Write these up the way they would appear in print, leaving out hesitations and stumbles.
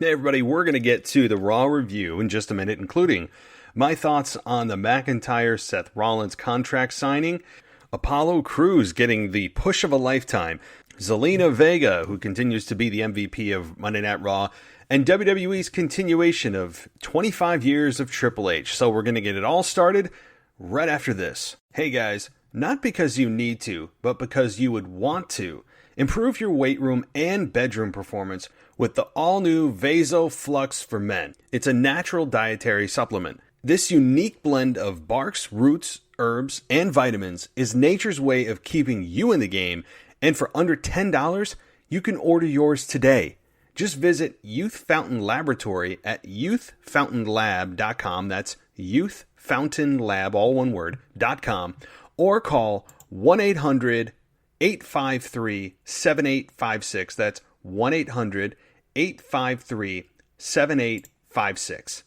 Hey everybody, we're going to get to the Raw review in just a minute, including my thoughts on the McIntyre Seth Rollins contract signing, Apollo Crews getting the push of a lifetime, Zelina Vega, who continues to be the MVP of Monday Night Raw, and WWE's continuation of 25 years of Triple H. So we're going to get it all started right after this. Hey guys, not because you need to, but because you would want to, improve your weight room and bedroom performance with the all-new Vaso Flux for Men. It's a natural dietary supplement. This unique blend of barks, roots, herbs, and vitamins is nature's way of keeping you in the game, and for under $10, you can order yours today. Just visit Youth Fountain Laboratory at youthfountainlab.com, that's youthfountainlab, all one word, .com, or call 1-800-853-7856, that's 1-800-853-7856.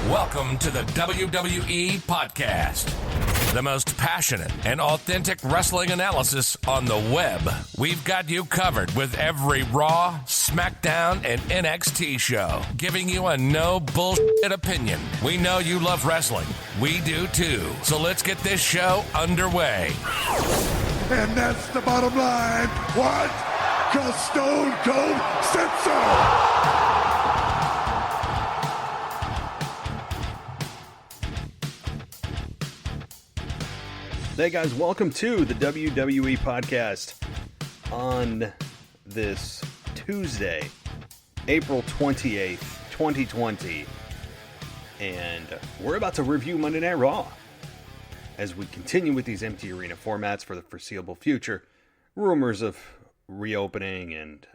Welcome to the WWE Podcast, the most passionate and authentic wrestling analysis on the web. We've got you covered with every Raw, SmackDown, and NXT show, giving you a no bullshit opinion. We know you love wrestling. We do too. So let's get this show underway. And that's the bottom line. What? 'Cause Stone Cold said so. Hey guys, welcome to the WWE Podcast on this Tuesday, April 28th, 2020. And we're about to review Monday Night Raw as we continue with these empty arena formats for the foreseeable future. Rumors of reopening and,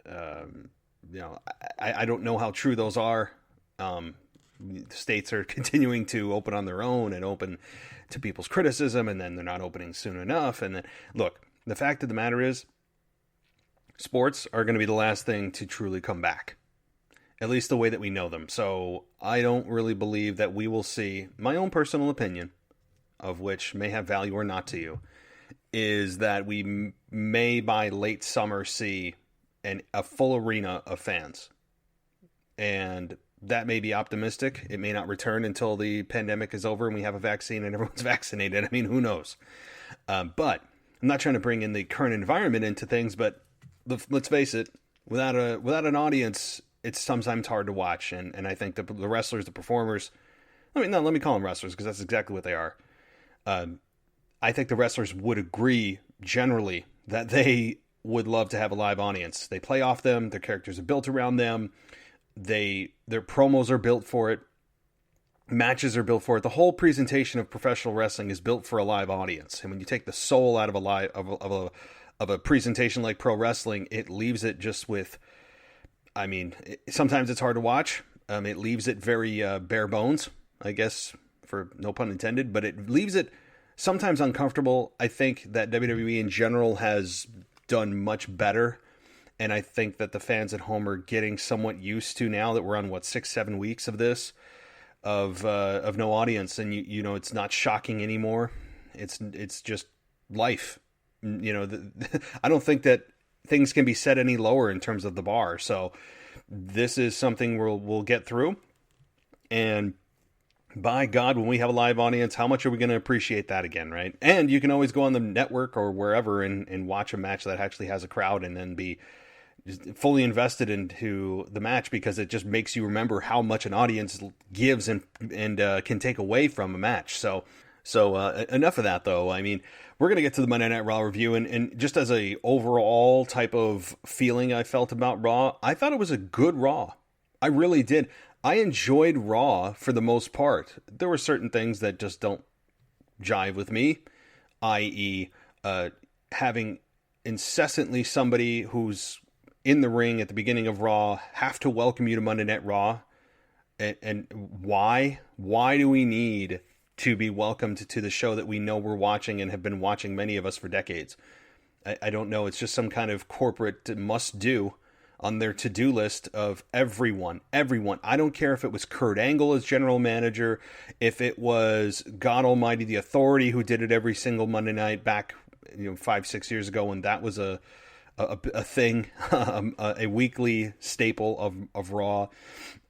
I don't know how true those are. The states are continuing to open on their own and open to people's criticism, and then they're not opening soon enough. And then, look, the fact of the matter is, sports are going to be the last thing to truly come back, at least the way that we know them. So I don't really believe that we will see, my own personal opinion, of which may have value or not to you, is that we may by late summer see a full arena of fans. And that may be optimistic. It may not return until the pandemic is over and we have a vaccine and everyone's vaccinated. I mean, who knows? But I'm not trying to bring in the current environment into things, but let's face it, without an audience, it's sometimes hard to watch. And I think the wrestlers, the performers, let me call them wrestlers because that's exactly what they are. I think the wrestlers would agree generally that they would love to have a live audience. They play off them. Their characters are built around them. Their promos are built for it. Matches are built for it. The whole presentation of professional wrestling is built for a live audience. And when you take the soul out of a presentation like pro wrestling, it leaves it just with, sometimes it's hard to watch. It leaves it very bare bones, I guess, for no pun intended, but it leaves it sometimes uncomfortable. I think that WWE in general has done much better. And I think that the fans at home are getting somewhat used to, now that we're on 6-7 weeks of this, of no audience, and you know it's not shocking anymore. It's just life. I don't think that things can be set any lower in terms of the bar. So this is something we'll get through. And by God, when we have a live audience, how much are we going to appreciate that again, right? And you can always go on the network or wherever and watch a match that actually has a crowd and then be fully invested into the match, because it just makes you remember how much an audience gives and can take away from a match. So enough of that, though. I mean, we're going to get to the Monday Night Raw review, and just as a overall type of feeling I felt about Raw, I thought it was a good Raw. I really did. I enjoyed Raw for the most part. There were certain things that just don't jive with me, i.e. Having incessantly somebody who's in the ring at the beginning of Raw have to welcome you to Monday Night Raw. And why do we need to be welcomed to the show that we know we're watching and have been watching, many of us, for decades? I don't know. It's just some kind of corporate must-do on their to-do list of everyone. I don't care if it was Kurt Angle as general manager, if it was God Almighty, the Authority, who did it every single Monday night back 5-6 years ago when that was a a thing, a weekly staple of Raw,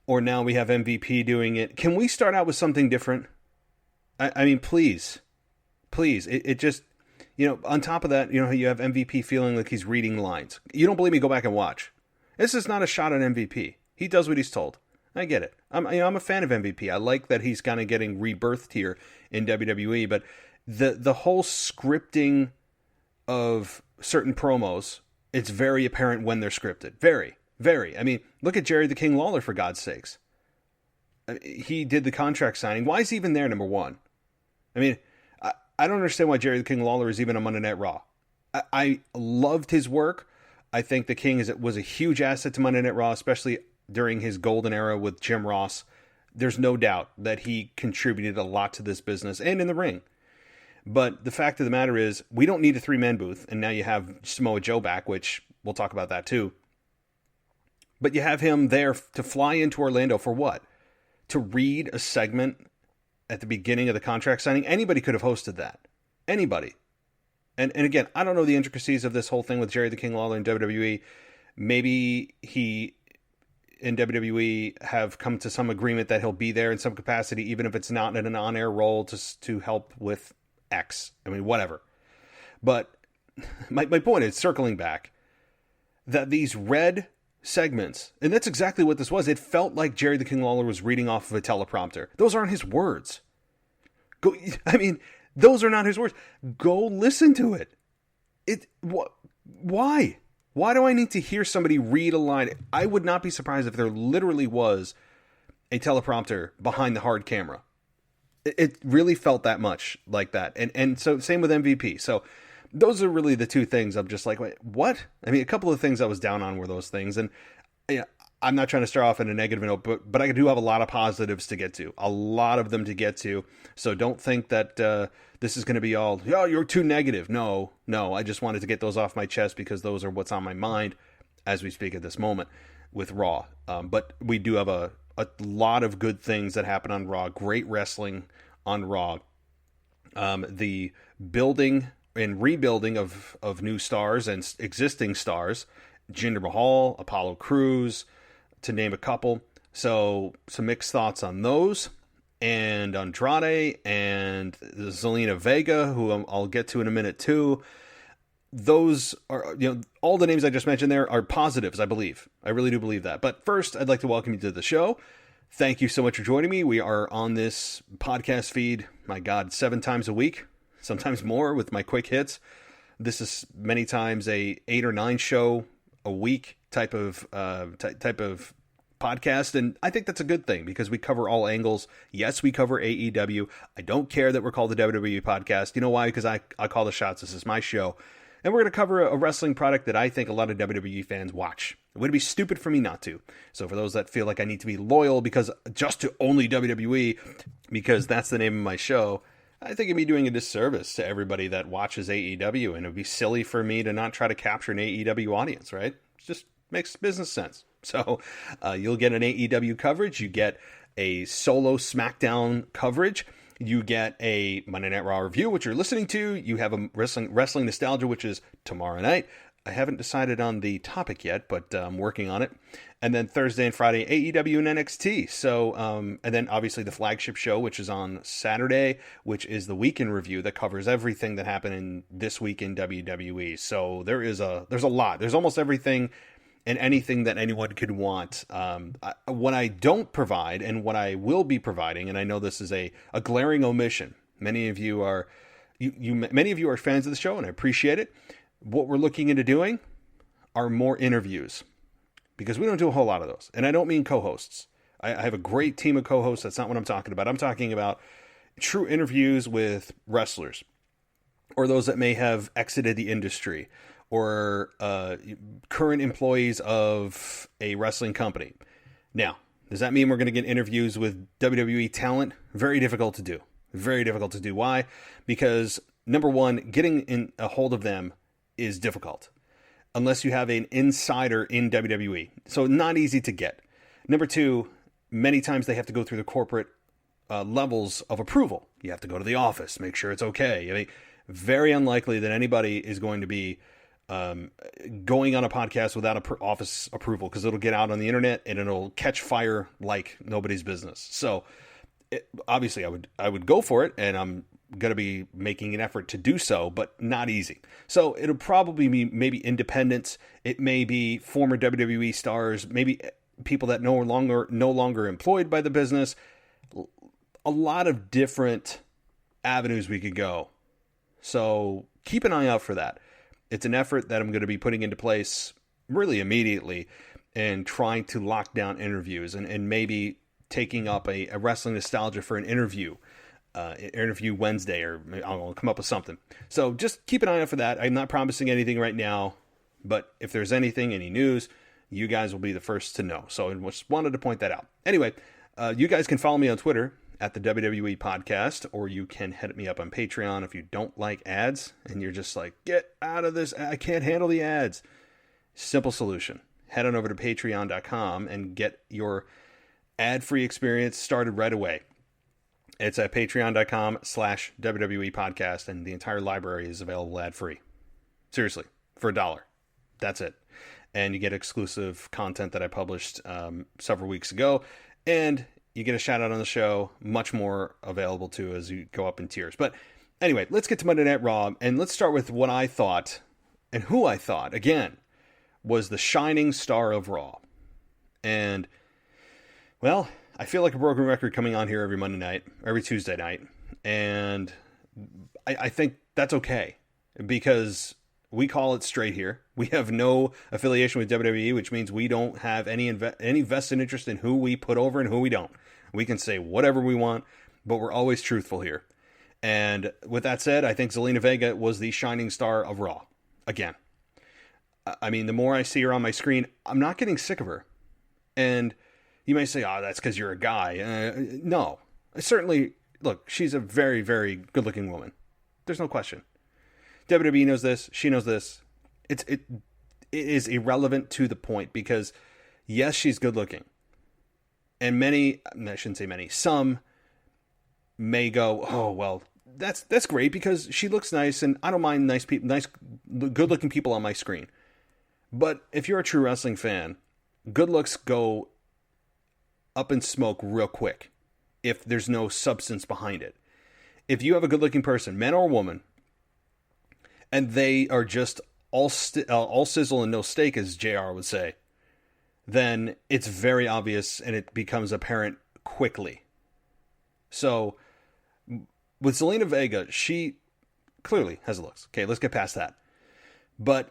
or now we have MVP doing it. Can we start out with something different? I mean, please. It just, on top of that, you have MVP feeling like he's reading lines. You don't believe me? Go back and watch. This is not a shot at MVP. He does what he's told. I get it. I'm a fan of MVP. I like that he's kind of getting rebirthed here in WWE, but the whole scripting of certain promos, it's very apparent when they're scripted. Very, very. I mean, look at Jerry the King Lawler, for God's sakes. He did the contract signing. Why is he even there, number one? I mean, I don't understand why Jerry the King Lawler is even on Monday Night Raw. I loved his work. I think the King was a huge asset to Monday Night Raw, especially during his golden era with Jim Ross. There's no doubt that he contributed a lot to this business and in the ring. But the fact of the matter is, we don't need a three-man booth, and now you have Samoa Joe back, which we'll talk about that too. But you have him there to fly into Orlando for what? To read a segment at the beginning of the contract signing? Anybody could have hosted that. Anybody. And again, I don't know the intricacies of this whole thing with Jerry the King Lawler in WWE. Maybe he and WWE have come to some agreement that he'll be there in some capacity, even if it's not in an on-air role to help with X. I mean, whatever. But my point is, circling back, that these red segments, and that's exactly what this was. It felt like Jerry the King Lawler was reading off of a teleprompter. Those aren't his words. Those are not his words. Go listen to it. Why? Why do I need to hear somebody read a line? I would not be surprised if there literally was a teleprompter behind the hard camera. It really felt that much like that. And so same with MVP. So those are really the two things I'm just like, wait, what? I mean, a couple of things I was down on were those things. And I'm not trying to start off in a negative note, but I do have a lot of positives to get to. A lot of them to get to. So don't think that this is going to be all, you're too negative. No. I just wanted to get those off my chest because those are what's on my mind as we speak at this moment with Raw. But we do have a lot of good things that happen on Raw. Great wrestling on Raw. The building and rebuilding of new stars and existing stars. Jinder Mahal, Apollo Crews, to name a couple. So some mixed thoughts on those. And Andrade and Zelina Vega, who I'll get to in a minute too. Those are, all the names I just mentioned there are positives, I believe. I really do believe that. But first, I'd like to welcome you to the show. Thank you so much for joining me. We are on this podcast feed, my God, 7 times a week, sometimes more with my quick hits. This is many times a 8 or 9 show a week type of podcast, and I think that's a good thing because we cover all angles. Yes, we cover AEW. I don't care that we're called the WWE podcast. You know why? Because I call the shots. This is my show, and we're going to cover a wrestling product that I think a lot of WWE fans watch. It would be stupid for me not to. So for those that feel like I need to be loyal because just to only WWE, because that's the name of my show, I think it'd be doing a disservice to everybody that watches AEW, and it would be silly for me to not try to capture an AEW audience, right? It just makes business sense. So you'll get an AEW coverage, you get a solo SmackDown coverage, you get a Monday Night Raw review, which you're listening to, you have a wrestling nostalgia, which is tomorrow night. I haven't decided on the topic yet, but I'm working on it. And then Thursday and Friday, AEW and NXT. So, and then obviously the flagship show, which is on Saturday, which is the weekend review that covers everything that happened in this week in WWE. So there's a lot. There's almost everything and anything that anyone could want. What I don't provide and what I will be providing, and I know this is a glaring omission. Many of you are fans of the show, and I appreciate it. What we're looking into doing are more interviews, because we don't do a whole lot of those. And I don't mean co-hosts. I have a great team of co-hosts. That's not what I'm talking about. I'm talking about true interviews with wrestlers, or those that may have exited the industry, or current employees of a wrestling company. Now, does that mean we're going to get interviews with WWE talent? Very difficult to do. Very difficult to do. Why? Because, number one, getting in a hold of them is difficult unless you have an insider in WWE. So not easy to get. Number two, many times they have to go through the corporate levels of approval. You have to go to the office, make sure it's okay. I mean, very unlikely that anybody is going to be going on a podcast without office approval, because it'll get out on the internet and it'll catch fire like nobody's business. So obviously I would go for it, and I'm going to be making an effort to do so, but not easy. So it'll probably be maybe independents. It may be former WWE stars, maybe people that no longer employed by the business. A lot of different avenues we could go. So keep an eye out for that. It's an effort that I'm going to be putting into place really immediately, and trying to lock down interviews, and maybe taking up a wrestling nostalgia for an interview Wednesday, or I'll come up with something. So just keep an eye out for that. I'm not promising anything right now, but if there's anything, any news, you guys will be the first to know. So I just wanted to point that out. Anyway, you guys can follow me on Twitter at the WWE Podcast, or you can hit me up on Patreon if you don't like ads and you're just like, get out of this, I can't handle the ads. Simple solution. Head on over to patreon.com and get your ad-free experience started right away. It's at patreon.com/WWE Podcast, and the entire library is available ad-free. Seriously, for $1. That's it. And you get exclusive content that I published several weeks ago, and you get a shout out on the show, much more available too as you go up in tiers. But anyway, let's get to Monday Night Raw, and let's start with what I thought, and who I thought, again, was the shining star of Raw. And, well, I feel like a broken record coming on here every Monday night, every Tuesday night, and I think that's okay, because we call it straight here. We have no affiliation with WWE, which means we don't have any vested interest in who we put over and who we don't. We can say whatever we want, but we're always truthful here. And with that said, I think Zelina Vega was the shining star of Raw. Again, I mean, the more I see her on my screen, I'm not getting sick of her. And you may say, oh, that's because you're a guy. No, certainly, look, she's a very, very good-looking woman. There's no question. WWE knows this. She knows this. It is irrelevant to the point, because, yes, she's good-looking. And I shouldn't say many, some may go, oh, well, that's great because she looks nice, and I don't mind nice, good-looking people on my screen. But if you're a true wrestling fan, good looks go up in smoke real quick if there's no substance behind it. If you have a good-looking person, man or woman, and they are just all sizzle and no steak, as JR would say, then it's very obvious and it becomes apparent quickly. So with Zelina Vega, she clearly has the looks. Okay, let's get past that. But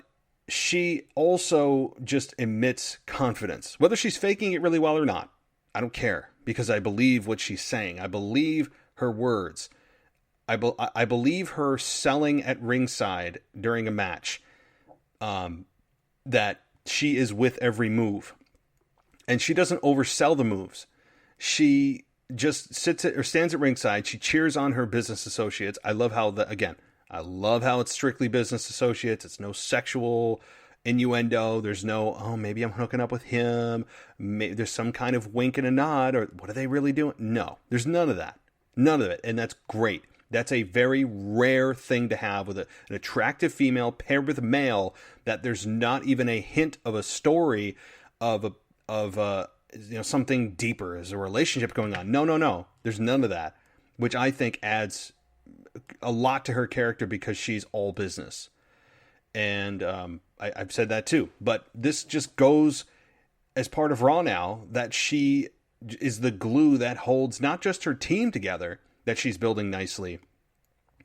she also just emits confidence. Whether she's faking it really well or not, I don't care, because I believe what she's saying. I believe her words. I believe her selling at ringside during a match, that she is with every move. And she doesn't oversell the moves. She just stands at ringside. She cheers on her business associates. I love how it's strictly business associates. It's no sexual innuendo. There's no, oh, maybe I'm hooking up with him. Maybe there's some kind of wink and a nod, or what are they really doing? No, there's none of that. None of it. And that's great. That's a very rare thing to have with an attractive female paired with a male, that there's not even a hint of a story of something deeper as a relationship going on. No. There's none of that, which I think adds a lot to her character, because she's all business. And I've said that too. But this just goes as part of Raw now, that she is the glue that holds not just her team together, that she's building nicely,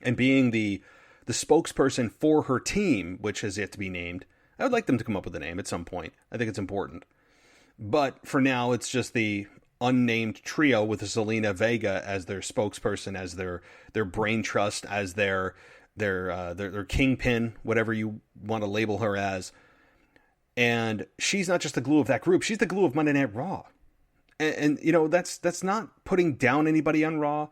and being the spokesperson for her team, which has yet to be named. I would like them to come up with a name at some point. I think it's important. But for now, it's just the unnamed trio with Zelina Vega as their spokesperson, as their brain trust, as their kingpin, whatever you want to label her as. And she's not just the glue of that group. She's the glue of Monday Night Raw. And that's not putting down anybody on Raw.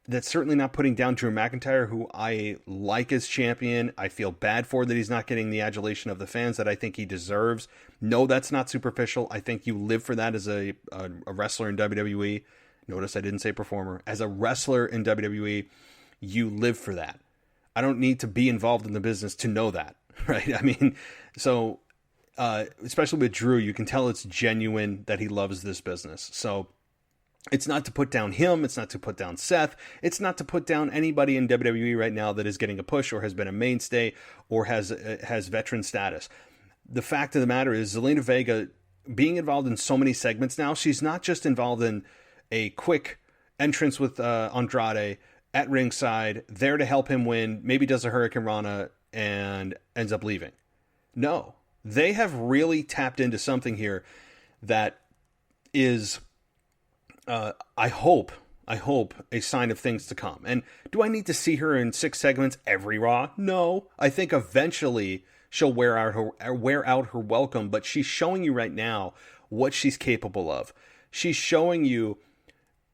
That's certainly not putting down Drew McIntyre, who I like as champion. I feel bad for that he's not getting the adulation of the fans that I think he deserves. No, that's not superficial. I think you live for that as a wrestler in WWE. Notice I didn't say performer. As a wrestler in WWE, you live for that. I don't need to be involved in the business to know that. right? I mean, so especially with Drew, you can tell it's genuine that he loves this business. So it's not to put down him. It's not to put down Seth. It's not to put down anybody in WWE right now that is getting a push or has been a mainstay or has veteran status. The fact of the matter is Zelina Vega being involved in so many segments now, she's not just involved in a quick entrance with Andrade at ringside, there to help him win, maybe does a Hurricane Rana and ends up leaving. No, they have really tapped into something here that is, I hope, a sign of things to come. And do I need to see her in 6 segments every Raw? No. I think eventually she'll wear out her welcome, but she's showing you right now what she's capable of. She's showing you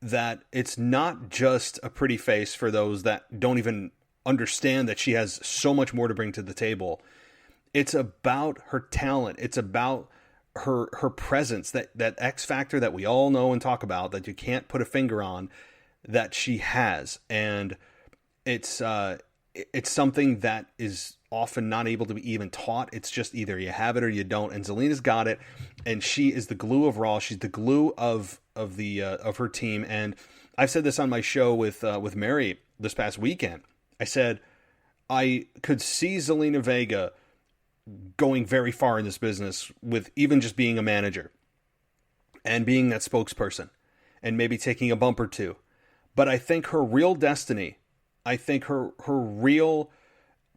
that it's not just a pretty face for those that don't even understand that she has so much more to bring to the table. It's about her talent. It's about her presence, that X factor that we all know and talk about that you can't put a finger on, that she has. And it's something that is often not able to be even taught. It's just either you have it or you don't. And Zelina's got it, and she is the glue of Raw. She's the glue of her team. And I've said this on my show with Mary this past weekend. I said I could see Zelina Vega going very far in this business with even just being a manager and being that spokesperson and maybe taking a bump or two. But I think her real destiny, I think her real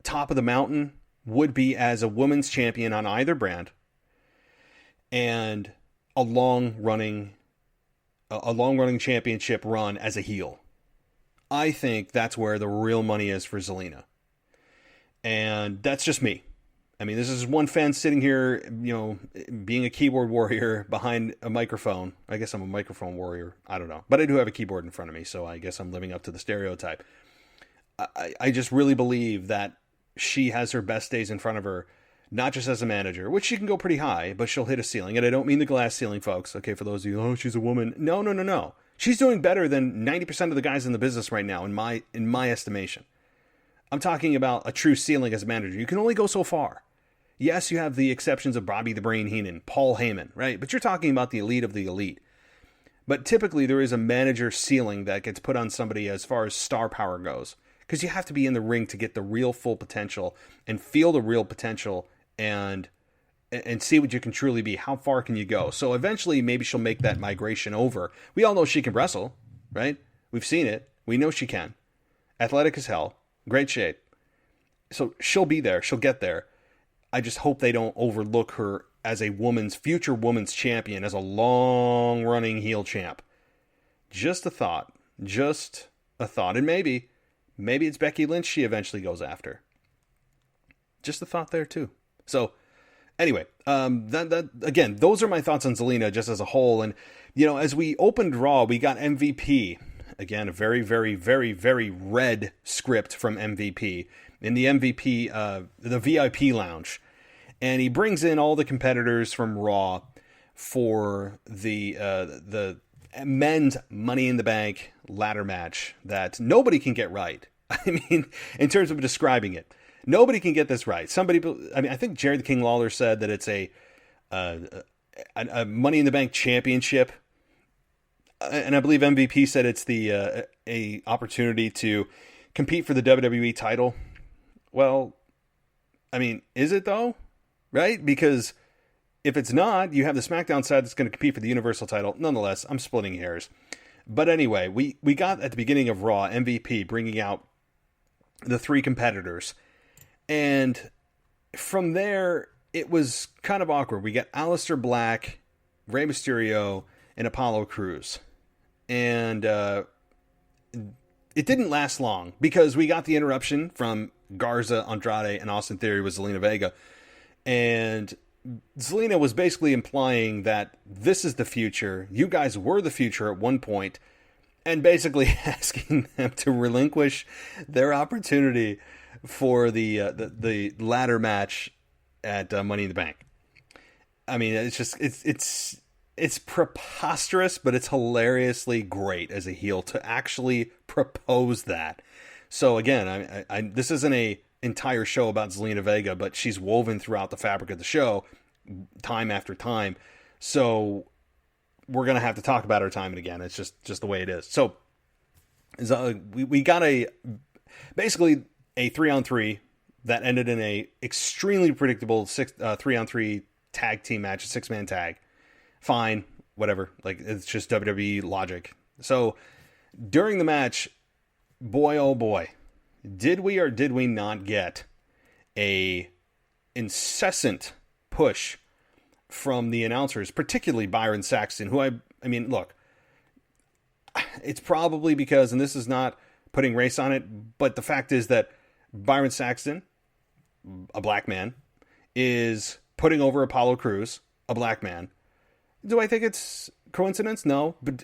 top of the mountain would be as a women's champion on either brand and a long running championship run as a heel. I think that's where the real money is for Zelina. And that's just me. I mean, this is one fan sitting here, being a keyboard warrior behind a microphone. I guess I'm a microphone warrior. I don't know. But I do have a keyboard in front of me, so I guess I'm living up to the stereotype. I just really believe that she has her best days in front of her, not just as a manager, which she can go pretty high, but she'll hit a ceiling. And I don't mean the glass ceiling, folks. Okay, for those of you, oh, she's a woman. No. She's doing better than 90% of the guys in the business right now, in my estimation. I'm talking about a true ceiling as a manager. You can only go so far. Yes, you have the exceptions of Bobby the Brain Heenan, Paul Heyman, right? But you're talking about the elite of the elite. But typically there is a manager ceiling that gets put on somebody as far as star power goes. Because you have to be in the ring to get the real full potential and feel the real potential and see what you can truly be. How far can you go? So eventually maybe she'll make that migration over. We all know she can wrestle, right? We've seen it. We know she can. Athletic as hell. Great shape. So she'll be there. She'll get there. I just hope they don't overlook her as a future woman's champion, as a long-running heel champ. Just a thought. And maybe it's Becky Lynch she eventually goes after. Just a thought there too. So anyway, that again, those are my thoughts on Zelina just as a whole. And as we opened Raw, we got MVP. Again, a very, very, very, very red script from MVP. In the MVP, the VIP lounge. And he brings in all the competitors from Raw for the men's Money in the Bank ladder match that nobody can get right. I mean, in terms of describing it, nobody can get this right. I think Jerry the King Lawler said that it's a Money in the Bank championship. And I believe MVP said it's a opportunity to compete for the WWE title. Well, I mean, is it though? Right? Because if it's not, you have the SmackDown side that's going to compete for the Universal title. Nonetheless, I'm splitting hairs. But anyway, we got at the beginning of Raw, MVP bringing out the 3 competitors. And from there, it was kind of awkward. We got Aleister Black, Rey Mysterio, and Apollo Crews. And it didn't last long because we got the interruption from Garza, Andrade, and Austin Theory with Zelina Vega. And Zelina was basically implying that this is the future. You guys were the future at one point, and basically asking them to relinquish their opportunity for the ladder match at Money in the Bank. I mean, it's just it's preposterous, but it's hilariously great as a heel to actually propose that. So again, I this isn't a entire show about Zelina Vega, but she's woven throughout the fabric of the show time after time. So we're going to have to talk about her time and again. It's just the way it is. So we got basically a 3-on-3 that ended in a extremely predictable 3-on-3 tag team match, a 6-man tag. Fine, whatever. Like, it's just WWE logic. So during the match, boy, oh boy, did we or did we not get a incessant push from the announcers, particularly Byron Saxton, who I mean, look, it's probably because, and this is not putting race on it, but the fact is that Byron Saxton, a black man, is putting over Apollo Crews, a black man. Do I think it's coincidence? No, but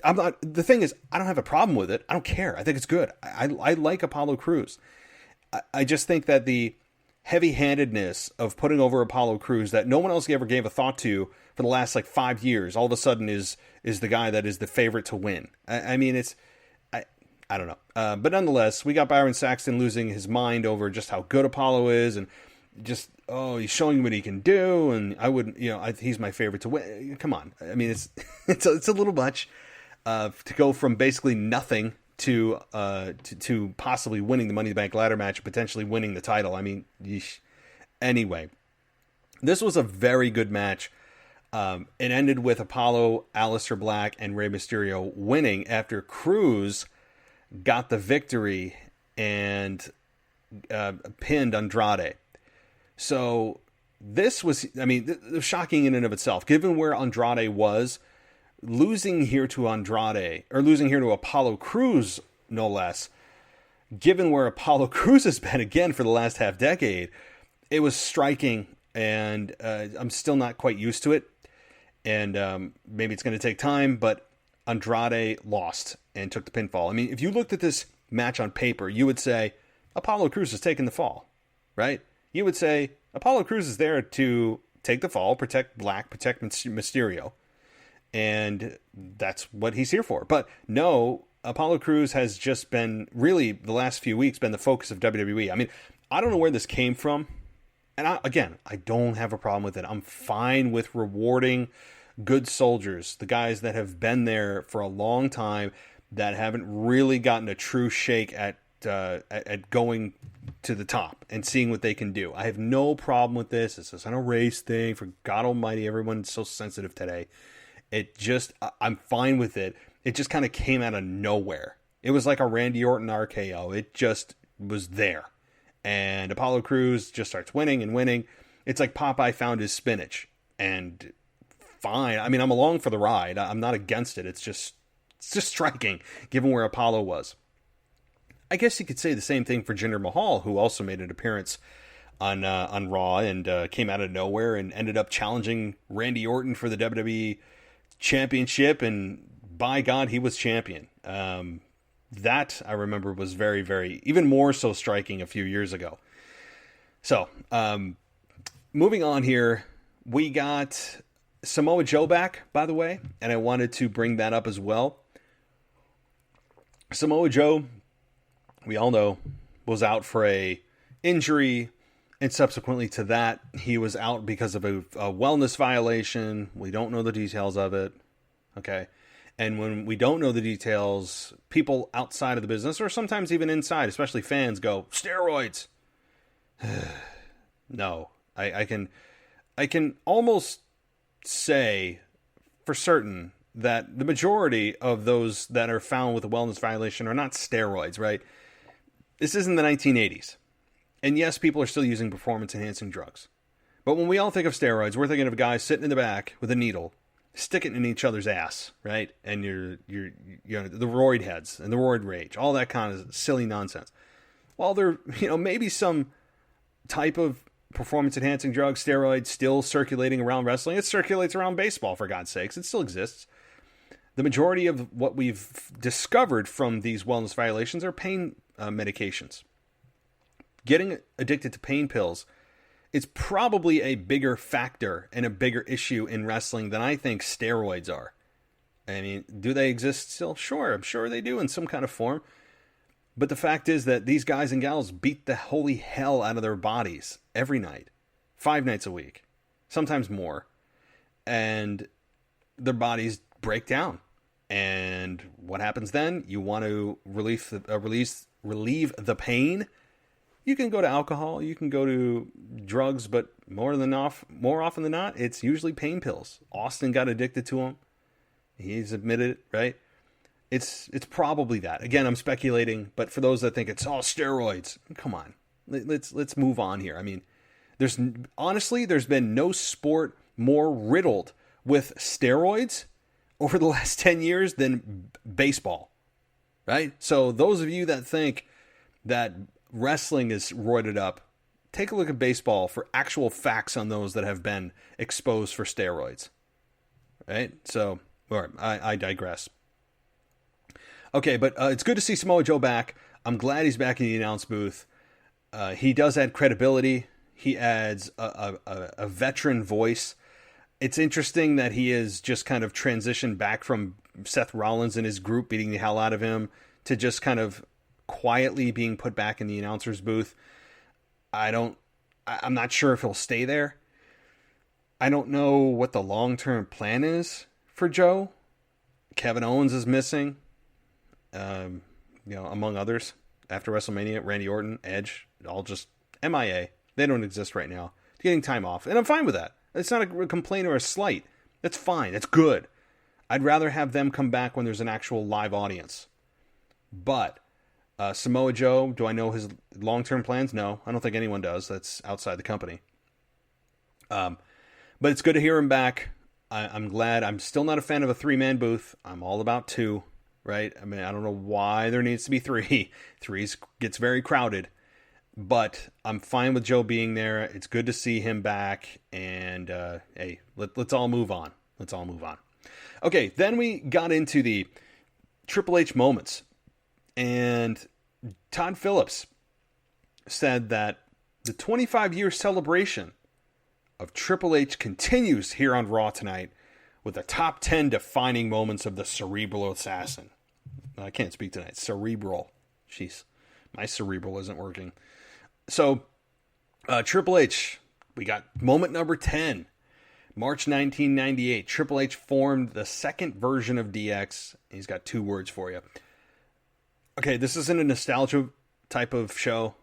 I'm not. The thing is, I don't have a problem with it. I don't care. I think it's good. I like Apollo Crews. I just think that the heavy-handedness of putting over Apollo Crews that no one else ever gave a thought to for the last 5 years, all of a sudden is the guy that is the favorite to win. I mean, I don't know. But nonetheless, we got Byron Saxton losing his mind over just how good Apollo is, and just, he's showing what he can do, and I wouldn't, he's my favorite to win. Come on. I mean, it's a little much to go from basically nothing to possibly winning the Money in the Bank ladder match, potentially winning the title. I mean, yeesh. Anyway, this was a very good match. It ended with Apollo, Aleister Black, and Rey Mysterio winning after Crews got the victory and pinned Andrade. So this was, I mean, shocking in and of itself, given where Andrade was. Losing here to Apollo Crews, no less, given where Apollo Crews has been again for the last half decade, it was striking, and I'm still not quite used to it. And maybe it's going to take time, but Andrade lost and took the pinfall. I mean, if you looked at this match on paper, you would say Apollo Crews is taking the fall, right? You would say Apollo Crews is there to take the fall, protect Black, protect Mysterio. And that's what he's here for. But no, Apollo Crews has just been, really, the last few weeks, been the focus of WWE. I mean, I don't know where this came from. And I don't have a problem with it. I'm fine with rewarding good soldiers, the guys that have been there for a long time, that haven't really gotten a true shake at going to the top and seeing what they can do. I have no problem with this. It's just not a race thing. For God almighty, everyone's so sensitive today. I'm fine with it. It just kind of came out of nowhere. It was like a Randy Orton RKO. It just was there. And Apollo Crews just starts winning and winning. It's like Popeye found his spinach. And fine. I mean, I'm along for the ride. I'm not against it. It's just striking, given where Apollo was. I guess you could say the same thing for Jinder Mahal, who also made an appearance on Raw and came out of nowhere and ended up challenging Randy Orton for the WWE Championship, and by God, he was champion. That, I remember, was very, very, even more so striking a few years ago. So, moving on here, we got Samoa Joe back, by the way, and I wanted to bring that up as well. Samoa Joe, we all know, was out for a injury, and subsequently to that, he was out because of a wellness violation. We don't know the details of it. Okay. And when we don't know the details, people outside of the business, or sometimes even inside, especially fans, go, steroids. No. I can almost say for certain that the majority of those that are found with a wellness violation are not steroids, right? This isn't the 1980s. And yes, people are still using performance-enhancing drugs. But when we all think of steroids, we're thinking of guys sitting in the back with a needle, sticking it in each other's ass, right? And you're the roid heads and the roid rage, all that kind of silly nonsense. While there, maybe some type of performance-enhancing drug, steroids, still circulating around wrestling. It circulates around baseball, for God's sakes. It still exists. The majority of what we've discovered from these wellness violations are pain medications. Getting addicted to pain pills is probably a bigger factor and a bigger issue in wrestling than I think steroids are. I mean, do they exist still? Sure, I'm sure they do in some kind of form. But the fact is that these guys and gals beat the holy hell out of their bodies every night, 5 nights a week, sometimes more. And their bodies break down. And what happens then? You want to relieve the pain. You can go to alcohol, you can go to drugs, but more often than not, it's usually pain pills. Austin got addicted to them. He's admitted it, right? It's probably that. Again, I'm speculating, but for those that think it's all steroids, come on, let's move on here. I mean, there's been no sport more riddled with steroids over the last 10 years than baseball, right? So those of you that think that wrestling is roided up, take a look at baseball for actual facts on those that have been exposed for steroids, right? So, all right, I digress. Okay, but it's good to see Samoa Joe back. I'm glad he's back in the announce booth. He does add credibility. He adds a veteran voice. It's interesting that he has just kind of transitioned back from Seth Rollins and his group beating the hell out of him to just kind of quietly being put back in the announcer's booth. I'm not sure if he'll stay there. I don't know what the long-term plan is for Joe. Kevin Owens is missing, among others. After WrestleMania, Randy Orton, Edge, all just MIA. They don't exist right now. Getting time off, and I'm fine with that. It's not a complaint or a slight. That's fine. That's good. I'd rather have them come back when there's an actual live audience. But Samoa Joe, do I know his long-term plans? No, I don't think anyone does. That's outside the company. But it's good to hear him back. I'm glad. I'm still not a fan of a 3-man booth. I'm all about 2, right? I mean, I don't know why there needs to be 3. 3 gets very crowded. But I'm fine with Joe being there. It's good to see him back. And, hey, let's all move on. Let's all move on. Okay, then we got into the Triple H moments. And Todd Phillips said that the 25-year celebration of Triple H continues here on Raw tonight with the top 10 defining moments of the Cerebral Assassin. I can't speak tonight. Cerebral. Jeez, my cerebral isn't working. So, Triple H, we got moment number 10. March 1998, Triple H formed the second version of DX. He's got 2 words for you. Okay, this isn't a nostalgia type of show,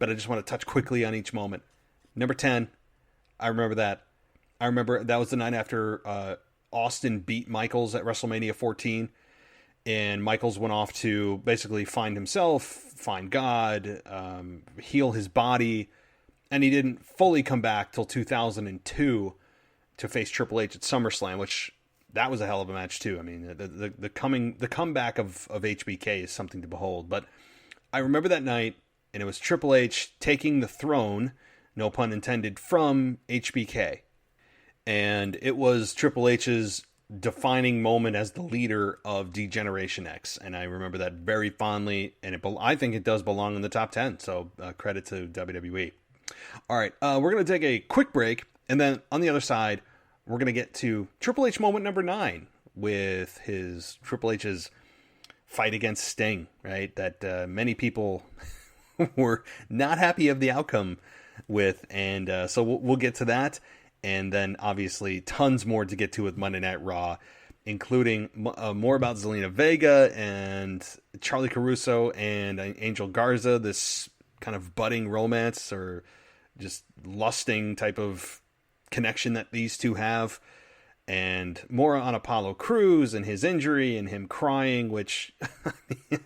but I just want to touch quickly on each moment. Number 10, I remember that. I remember that was the night after Austin beat Michaels at WrestleMania 14. And Michaels went off to basically find himself, find God, heal his body. And he didn't fully come back till 2002 to face Triple H at SummerSlam, which that was a hell of a match too. I mean, the comeback of HBK is something to behold. But I remember that night, and it was Triple H taking the throne, no pun intended, from HBK. And it was Triple H's defining moment as the leader of D-Generation X, and I remember that very fondly, and I think it does belong in the top 10, so credit to WWE. All right, we're going to take a quick break, and then on the other side, we're going to get to Triple H moment number 9 with Triple H's fight against Sting, right, that many people were not happy of the outcome with, and so we'll get to that. And then, obviously, tons more to get to with Monday Night Raw, including more about Zelina Vega and Charlie Caruso and Angel Garza, this kind of budding romance or just lusting type of connection that these two have. And more on Apollo Crews and his injury and him crying, which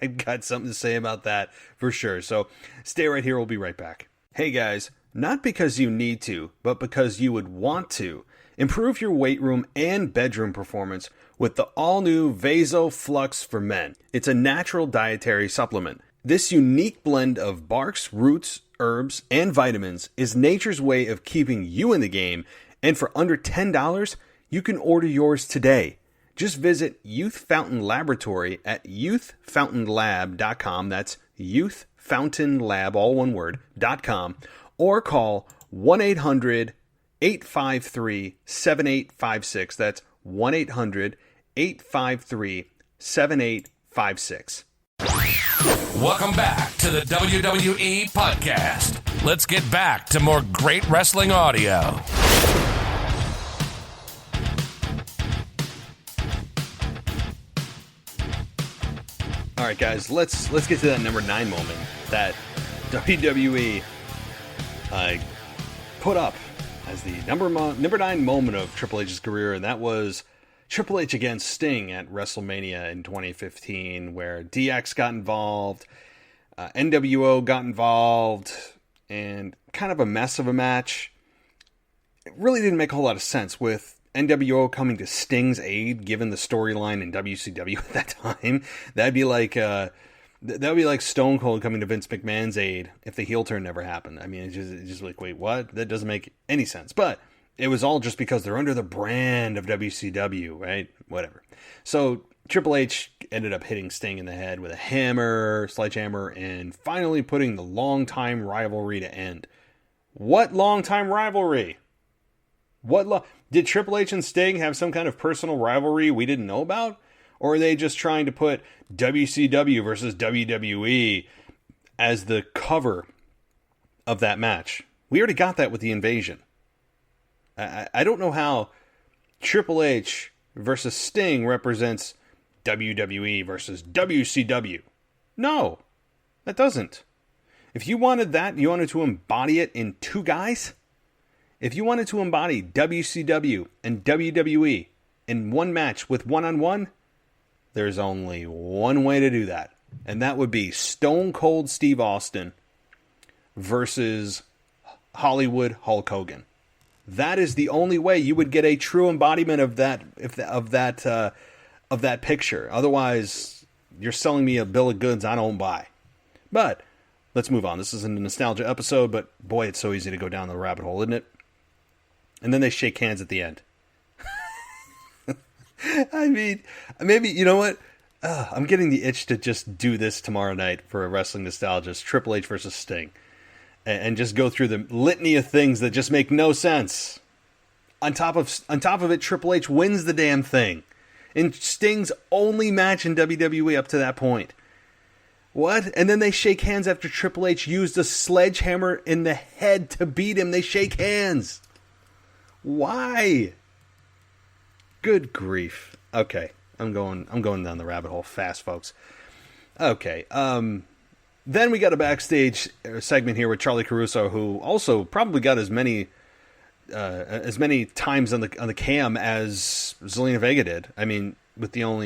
I've got something to say about that for sure. So stay right here. We'll be right back. Hey, guys. Not because you need to, but because you would want to. Improve your weight room and bedroom performance with the all-new Vaso Flux for Men. It's a natural dietary supplement. This unique blend of barks, roots, herbs, and vitamins is nature's way of keeping you in the game, and for under $10, you can order yours today. Just visit Youth Fountain Laboratory at youthfountainlab.com. That's youthfountainlab, all one word, .com. Or call 1-800-853-7856. That's 1-800-853-7856. Welcome back to the WWE Podcast. Let's get back to more great wrestling audio. All right, guys, let's get to that number 9 moment that WWE put up as the number 9 moment of Triple H's career, and that was Triple H against Sting at WrestleMania in 2015, where DX got involved, NWO got involved, and kind of a mess of a match. It really didn't make a whole lot of sense with NWO coming to Sting's aid, given the storyline in WCW at that time. That'd be like Stone Cold coming to Vince McMahon's aid if the heel turn never happened. I mean, it's just like, wait, what? That doesn't make any sense. But it was all just because they're under the brand of WCW, right? Whatever. So Triple H ended up hitting Sting in the head with a sledgehammer, and finally putting the long-time rivalry to end. What long-time rivalry? Did Triple H and Sting have some kind of personal rivalry we didn't know about? Or are they just trying to put WCW versus WWE as the cover of that match? We already got that with the Invasion. I don't know how Triple H versus Sting represents WWE versus WCW. No, that doesn't. If you wanted that, you wanted to embody it in 2 guys? If you wanted to embody WCW and WWE in one match with one-on-one, there's only one way to do that. And that would be Stone Cold Steve Austin versus Hollywood Hulk Hogan. That is the only way you would get a true embodiment of that picture. Otherwise, you're selling me a bill of goods I don't buy. But let's move on. This isn't a nostalgia episode, but boy, it's so easy to go down the rabbit hole, isn't it? And then they shake hands at the end. I mean, maybe, you know what? I'm getting the itch to just do this tomorrow night for a wrestling nostalgist. Triple H versus Sting. And just go through the litany of things that just make no sense. On top of it, Triple H wins the damn thing. In Sting's only match in WWE up to that point. What? And then they shake hands after Triple H used a sledgehammer in the head to beat him. They shake hands. Why? Good grief. Okay, I'm going down the rabbit hole fast, folks. Okay, then we got a backstage segment here with Charlie Caruso, who also probably got as many times on the cam as Zelina Vega did. I mean,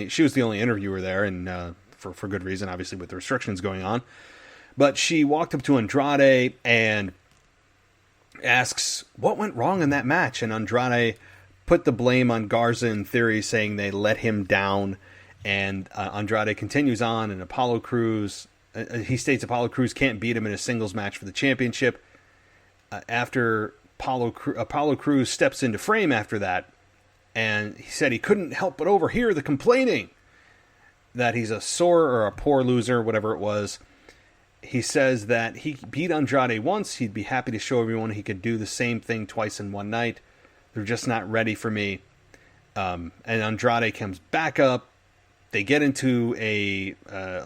she was the only interviewer there, and for good reason, obviously, with the restrictions going on. But she walked up to Andrade and asks what went wrong in that match, and Andrade put the blame on Garza and Theory, saying they let him down. And Andrade continues on, and Apollo Crews, he states Apollo Crews can't beat him in a singles match for the championship. After Apollo Crews steps into frame after that, and he said he couldn't help but overhear the complaining that he's a sore or a poor loser, whatever it was. He says that he beat Andrade once. He'd be happy to show everyone he could do the same thing twice in one night. They're just not ready for me. And Andrade comes back up. They get into a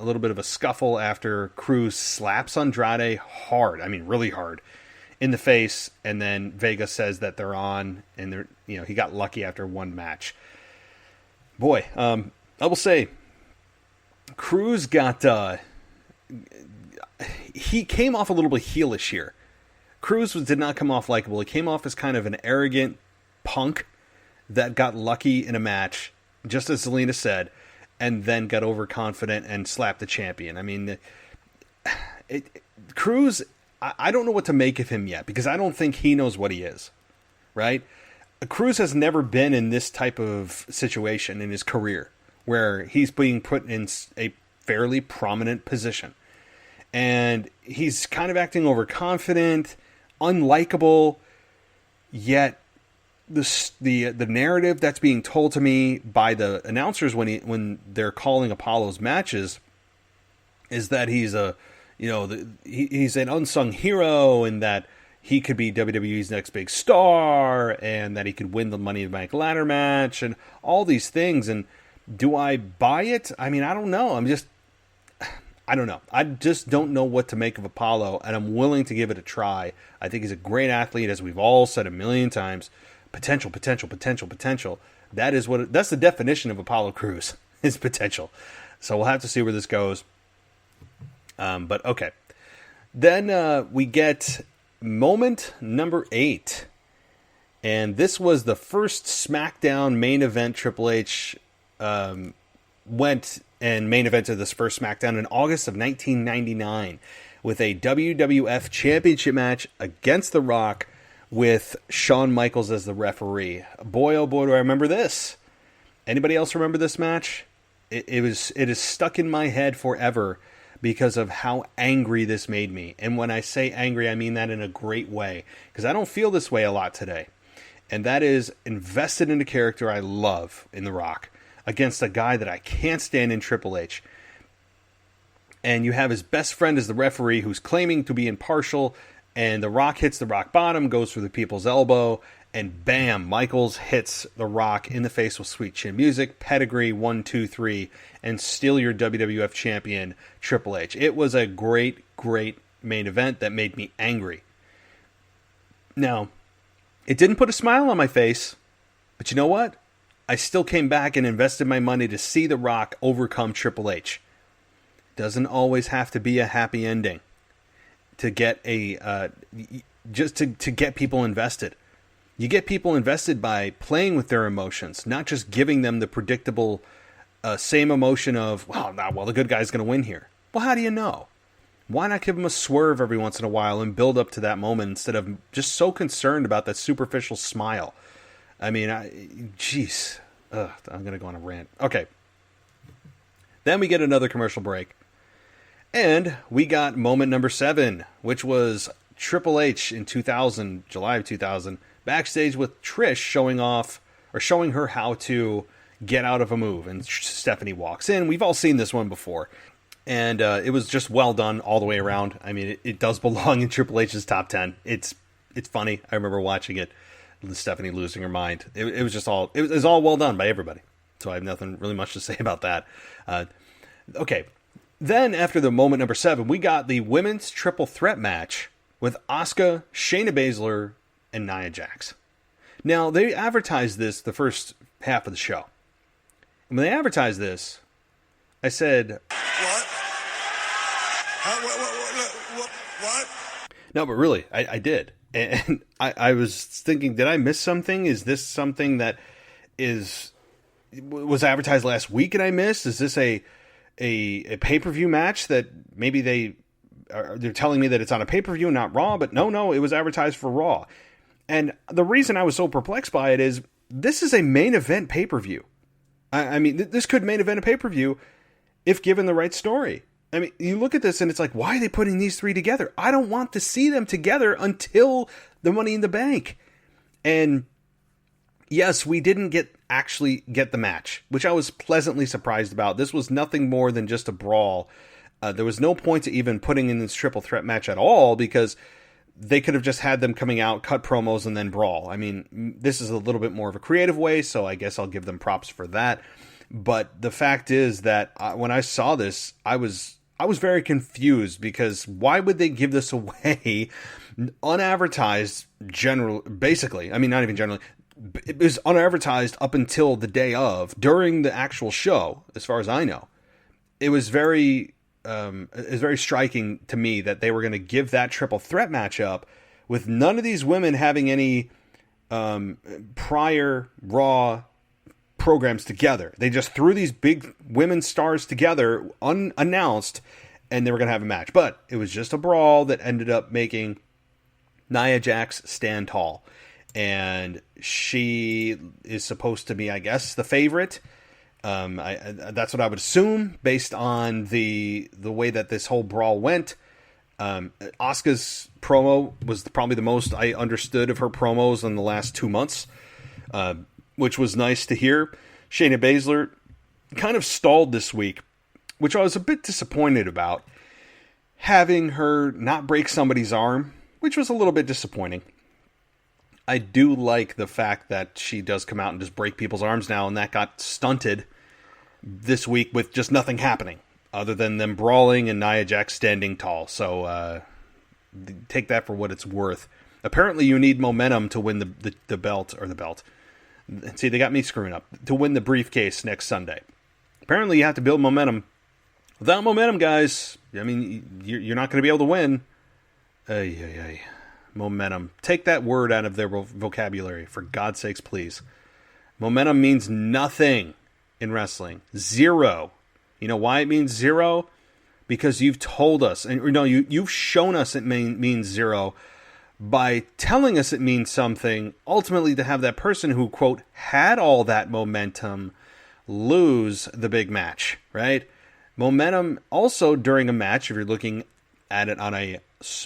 little bit of a scuffle after Crews slaps Andrade hard. I mean, really hard in the face. And then Vega says that they're on, and he got lucky after one match. Boy, I will say, Crews got he came off a little bit heelish here. Crews did not come off likable. He came off as kind of an arrogant punk that got lucky in a match, just as Zelina said, and then got overconfident and slapped the champion. I mean, Crews, I don't know what to make of him yet, because I don't think he knows what he is, right? Crews has never been in this type of situation in his career, where he's being put in a fairly prominent position. And he's kind of acting overconfident, unlikable, yet the narrative that's being told to me by the announcers when they're calling Apollo's matches is that he's he's an unsung hero, and that he could be WWE's next big star, and that he could win the Money in the Bank ladder match, and all these things. And do I buy it? I mean, I don't know. I don't know. I just don't know what to make of Apollo, and I'm willing to give it a try. I think he's a great athlete, as we've all said a million times. Potential, potential, potential, potential. That's the definition of Apollo Crews, is potential. So we'll have to see where this goes. But okay. Then we get moment number 8. And this was the first SmackDown main event Triple H went and main evented this first SmackDown in August of 1999 with a WWF Championship match against The Rock with Shawn Michaels as the referee. Boy, oh boy, do I remember this. Anybody else remember this match? It is stuck in my head forever because of how angry this made me. And when I say angry, I mean that in a great way, because I don't feel this way a lot today. And that is invested in a character I love in The Rock against a guy that I can't stand in Triple H. And you have his best friend as the referee who's claiming to be impartial, and The Rock hits the rock bottom, goes through the people's elbow, and bam, Michaels hits The Rock in the face with Sweet Chin Music, pedigree 1, 2, 3, and still your WWF champion, Triple H. It was a great, great main event that made me angry. Now, it didn't put a smile on my face, but you know what? I still came back and invested my money to see The Rock overcome Triple H. Doesn't always have to be a happy ending to get just to get people invested. You get people invested by playing with their emotions, not just giving them the predictable same emotion of, well, the good guy's going to win here. Well, how do you know? Why not give them a swerve every once in a while and build up to that moment instead of just so concerned about that superficial smile? I mean, jeez. I'm going to go on a rant. Okay. Then we get another commercial break. And we got moment number 7, which was Triple H in July of 2000, backstage with Trish showing her how to get out of a move. And Stephanie walks in. We've all seen this one before. And it was just well done all the way around. I mean, it does belong in Triple H's top 10. It's funny. I remember watching it. Stephanie losing her mind. It was just all, it was all well done by everybody. So I have nothing really much to say about that. Okay. Then after the moment number 7, we got the women's triple threat match with Asuka, Shayna Baszler, and Nia Jax. Now, they advertised this the first half of the show. And when they advertised this, I said, What? What? No, but really, I did. And I was thinking, did I miss something? Is this something that was advertised last week and I missed? Is this a pay-per-view match that maybe they're telling me that it's on a pay-per-view, not Raw? But no, it was advertised for Raw. And the reason I was so perplexed by it is this is a main event pay-per-view. I mean, this could main event a pay-per-view if given the right story. I mean, you look at this and it's like, why are they putting these three together? I don't want to see them together until the Money in the Bank. And yes, we didn't actually get the match, which I was pleasantly surprised about. This was nothing more than just a brawl. There was no point to even putting in this triple threat match at all, because they could have just had them coming out, cut promos, and then brawl. I mean, this is a little bit more of a creative way, so I guess I'll give them props for that. But the fact is that when I saw this, I was very confused, because why would they give this away unadvertised? Basically, I mean, not even generally. It was unadvertised up until the day of, during the actual show, as far as I know. It was very striking to me that they were going to give that triple threat match up with none of these women having any prior Raw programs together. They just threw these big women stars together unannounced, and they were going to have a match. But it was just a brawl that ended up making Nia Jax stand tall. And she is supposed to be, I guess, the favorite. That's what I would assume based on the way that this whole brawl went. Asuka's promo was probably the most I understood of her promos in the last 2 months, which was nice to hear. Shayna Baszler kind of stalled this week, which I was a bit disappointed about. Having her not break somebody's arm, which was a little bit disappointing. I do like the fact that she does come out and just break people's arms now, and that got stunted this week with just nothing happening. other than them brawling and Nia Jax standing tall. So take that for what it's worth. Apparently you need momentum to win the belt. See, they got me screwing up. To win the briefcase next Sunday. Apparently you have to build momentum. Without momentum, guys, I mean, you're not going to be able to win. Momentum. Take that word out of their vocabulary, for God's sakes, please. Momentum means nothing in wrestling. Zero. You know why it means zero? Because you've told us, and you've shown us it means zero by telling us it means something, ultimately to have that person who, quote, had all that momentum lose the big match, right? Momentum also during a match, if you're looking at it on a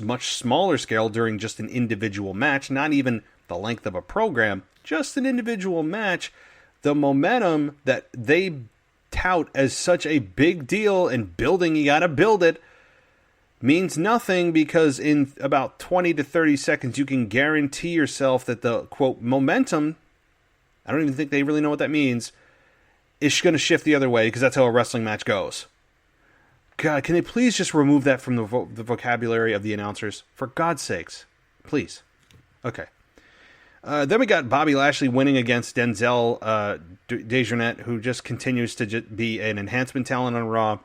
much smaller scale during just an individual match, not even the length of a program, just an individual match, the momentum that they tout as such a big deal and building, you gotta build it, means nothing, because in about 20 to 30 seconds you can guarantee yourself that the, quote, momentum, I don't even think they really know what that means, is going to shift the other way, because that's how a wrestling match goes. God, can they please just remove that from the vocabulary of the announcers? For God's sakes. Please. Okay. Then we got Bobby Lashley winning against Denzel Dejournette, who just continues to be an enhancement talent on Raw.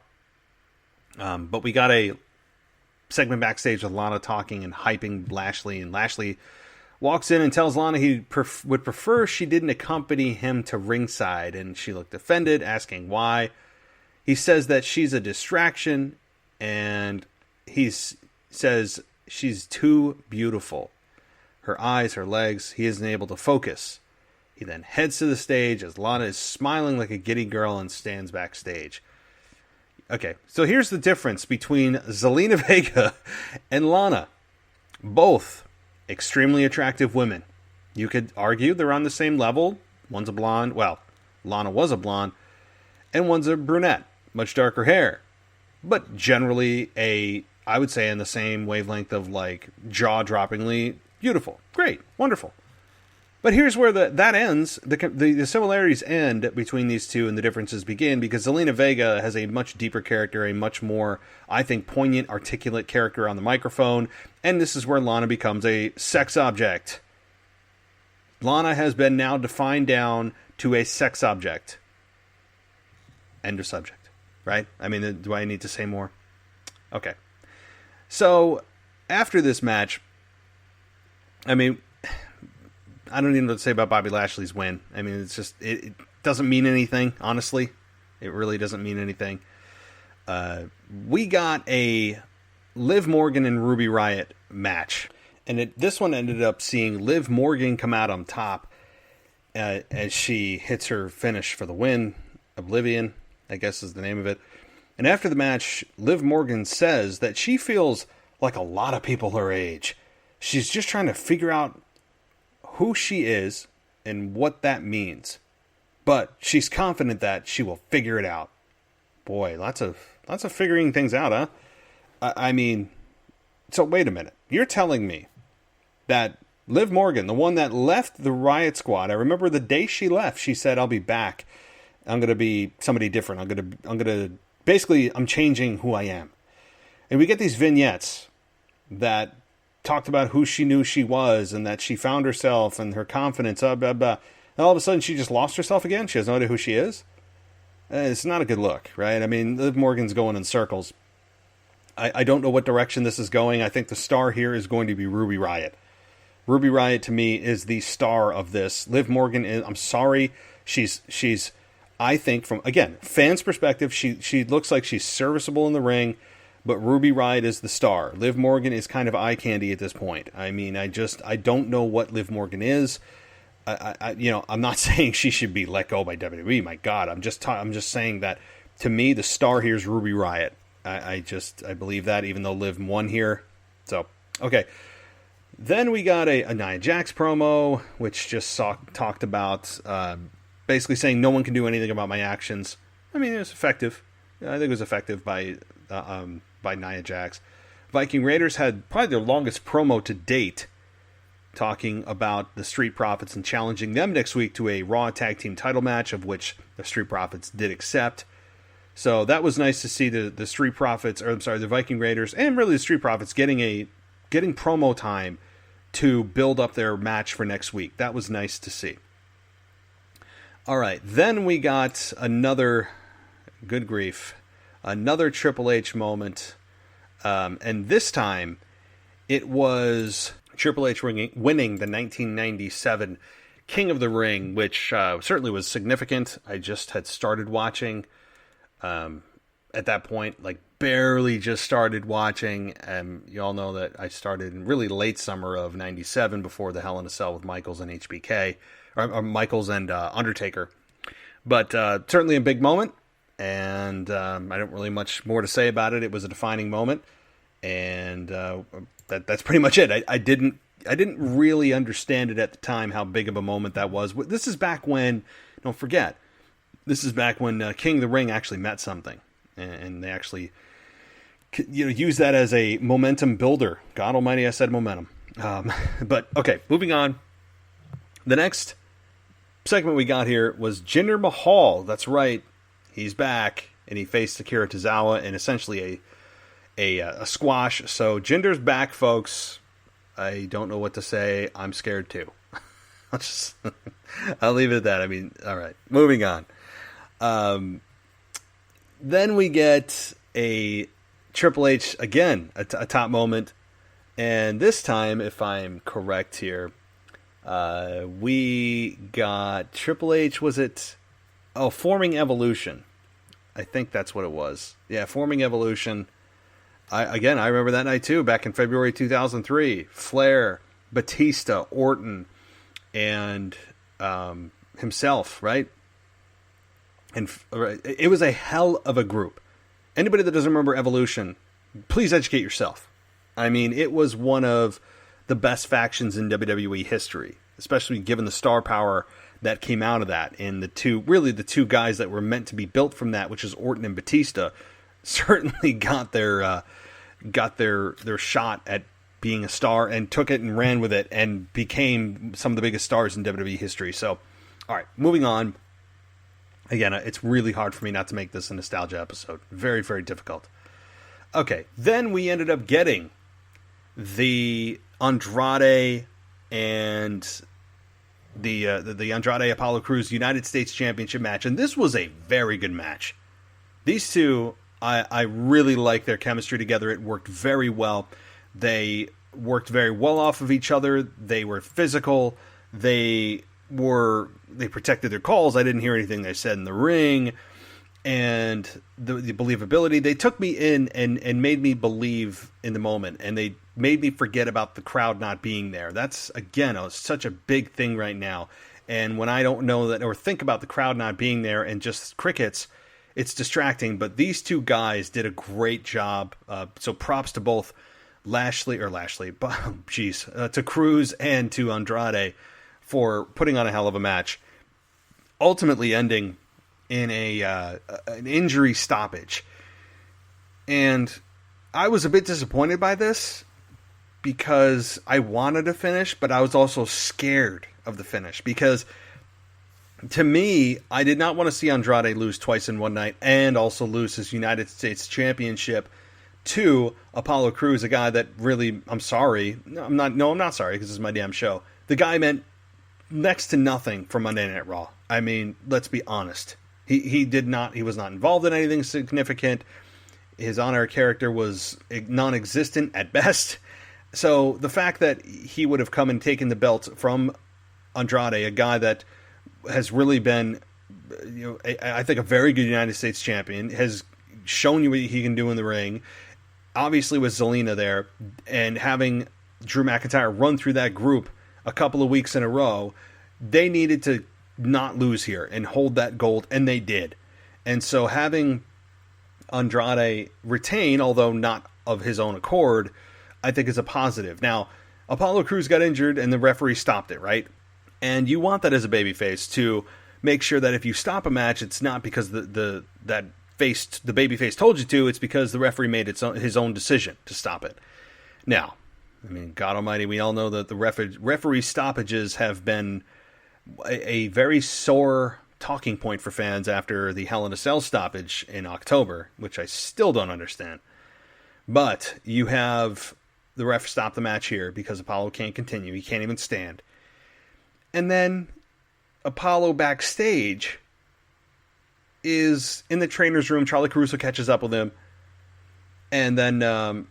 But we got a segment backstage with Lana talking and hyping Lashley, and Lashley walks in and tells Lana he would prefer she didn't accompany him to ringside, and she looked offended, asking why. He says that she's a distraction, and he says she's too beautiful. Her eyes, her legs, he isn't able to focus. He then heads to the stage as Lana is smiling like a giddy girl and stands backstage. Okay, so here's the difference between Zelina Vega and Lana. Both extremely attractive women. You could argue they're on the same level. One's a blonde. Well, Lana was a blonde. And one's a brunette. Much darker hair. But generally I would say in the same wavelength of like jaw-droppingly beautiful. Great. Wonderful. But here's where that ends. The similarities end between these two, and the differences begin, because Zelina Vega has a much deeper character, a much more, I think, poignant, articulate character on the microphone, and this is where Lana becomes a sex object. Lana has been now defined down to a sex object. End of subject. Right? I mean, do I need to say more? Okay. So, after this match, I mean, I don't even know what to say about Bobby Lashley's win. I mean, it's just, it doesn't mean anything, honestly. It really doesn't mean anything. We got a Liv Morgan and Ruby Riott match. And this one ended up seeing Liv Morgan come out on top as she hits her finish for the win. Oblivion, I guess is the name of it. And after the match, Liv Morgan says that she feels like a lot of people her age. She's just trying to figure out who she is and what that means. But she's confident that she will figure it out. Boy, lots of figuring things out, huh? I mean, so wait a minute. You're telling me that Liv Morgan, the one that left the Riot Squad, I remember the day she left, she said, "I'll be back. I'm going to be somebody different. I'm changing who I am." And we get these vignettes that talked about who she knew she was and that she found herself and her confidence, blah, blah, blah. And all of a sudden she just lost herself again. She has no idea who she is. It's not a good look, right? I mean, Liv Morgan's going in circles. I don't know what direction this is going. I think the star here is going to be Ruby Riott. Ruby Riott, to me, is the star of this. Liv Morgan, I'm sorry, she's I think, from, again, fans' perspective, she looks like she's serviceable in the ring, but Ruby Riott is the star. Liv Morgan is kind of eye candy at this point. I mean, I don't know what Liv Morgan is. I'm not saying she should be let go by WWE. My God, I'm just saying that, to me, the star here is Ruby Riott. I believe that, even though Liv won here. So, okay. Then we got a Nia Jax promo, which just talked about basically saying no one can do anything about my actions. I mean, it was effective. I think it was effective by Nia Jax. Viking Raiders had probably their longest promo to date, talking about the Street Profits and challenging them next week to a Raw Tag Team title match, of which the Street Profits did accept. So that was nice to see the Street Profits, or I'm sorry, the Viking Raiders, and really the Street Profits getting promo time to build up their match for next week. That was nice to see. All right, then we got another, good grief, another Triple H moment. And this time, it was Triple H winning the 1997 King of the Ring, which certainly was significant. I just had started watching at that point, like barely just started watching. You all know that I started in really late summer of 97 before the Hell in a Cell with Michaels and HBK, or Michaels and Undertaker. But certainly a big moment, and I don't really much more to say about it. It was a defining moment, and that's pretty much it. I didn't really understand it at the time how big of a moment that was. This is back when, don't forget, this is back when King of the Ring actually meant something, and they actually use that as a momentum builder. God almighty, I said momentum. But okay, moving on. The next segment we got here was Jinder Mahal. That's right, he's back, and he faced Akira Tozawa in essentially a squash. So Jinder's back, folks. I don't know what to say. I'm scared too. I'll leave it at that. I mean, all right, moving on. Then we get a Triple H, again, a top moment. And this time, if I'm correct here, we got Triple H, was it? Oh, Forming Evolution. I think that's what it was. Yeah, Forming Evolution. I remember that night too, back in February 2003. Flair, Batista, Orton, and himself, right? And it was a hell of a group. Anybody that doesn't remember Evolution, please educate yourself. I mean, it was one of the best factions in WWE history, especially given the star power that came out of that. And the two guys that were meant to be built from that, which is Orton and Batista, certainly got their shot at being a star and took it and ran with it and became some of the biggest stars in WWE history. So, all right, moving on. Again, it's really hard for me not to make this a nostalgia episode. Very, very difficult. Okay, then we ended up getting the Andrade and the Andrade Apollo Crews United States Championship match, and this was a very good match. These two, I really like their chemistry together. It worked very well. They worked very well off of each other. They were physical. They protected their calls. I didn't hear anything they said in the ring. And the believability, they took me in and made me believe in the moment. And they made me forget about the crowd not being there. That's, again, such a big thing right now. And when I don't know that or think about the crowd not being there and just crickets, it's distracting. But these two guys did a great job. So props to both to Cruz and to Andrade for putting on a hell of a match, ultimately ending in an injury stoppage. And I was a bit disappointed by this because I wanted a finish, but I was also scared of the finish because, to me, I did not want to see Andrade lose twice in one night and also lose his United States Championship to Apollo Crews, a guy that really, I'm sorry. I'm not sorry because this is my damn show. The guy meant next to nothing for Monday Night Raw. I mean, let's be honest. He was not involved in anything significant. His on-air character was non-existent at best. So the fact that he would have come and taken the belt from Andrade, a guy that has really been, I think, a very good United States champion, has shown you what he can do in the ring, obviously with Zelina there, and having Drew McIntyre run through that group a couple of weeks in a row, they needed to not lose here and hold that gold, and they did. And so having Andrade retain, although not of his own accord, I think is a positive. Now, Apollo Crews got injured and the referee stopped it, right? And you want that as a babyface to make sure that if you stop a match, it's not because the babyface told you to, it's because the referee made his own decision to stop it. Now, I mean, God almighty, we all know that the referee stoppages have been a very sore talking point for fans after the Hell in a Cell stoppage in October, which I still don't understand. But you have the ref stop the match here because Apollo can't continue. He can't even stand. And then Apollo backstage is in the trainer's room. Charlie Caruso catches up with him and then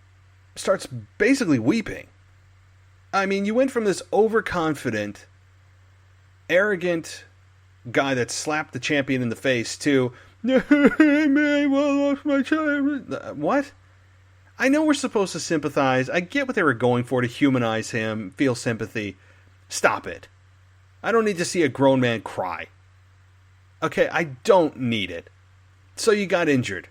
starts basically weeping. I mean, you went from this overconfident, arrogant guy that slapped the champion in the face to, I lost my child. What? I know we're supposed to sympathize. I get what they were going for, to humanize him, feel sympathy. Stop it. I don't need to see a grown man cry. Okay, I don't need it. So you got injured.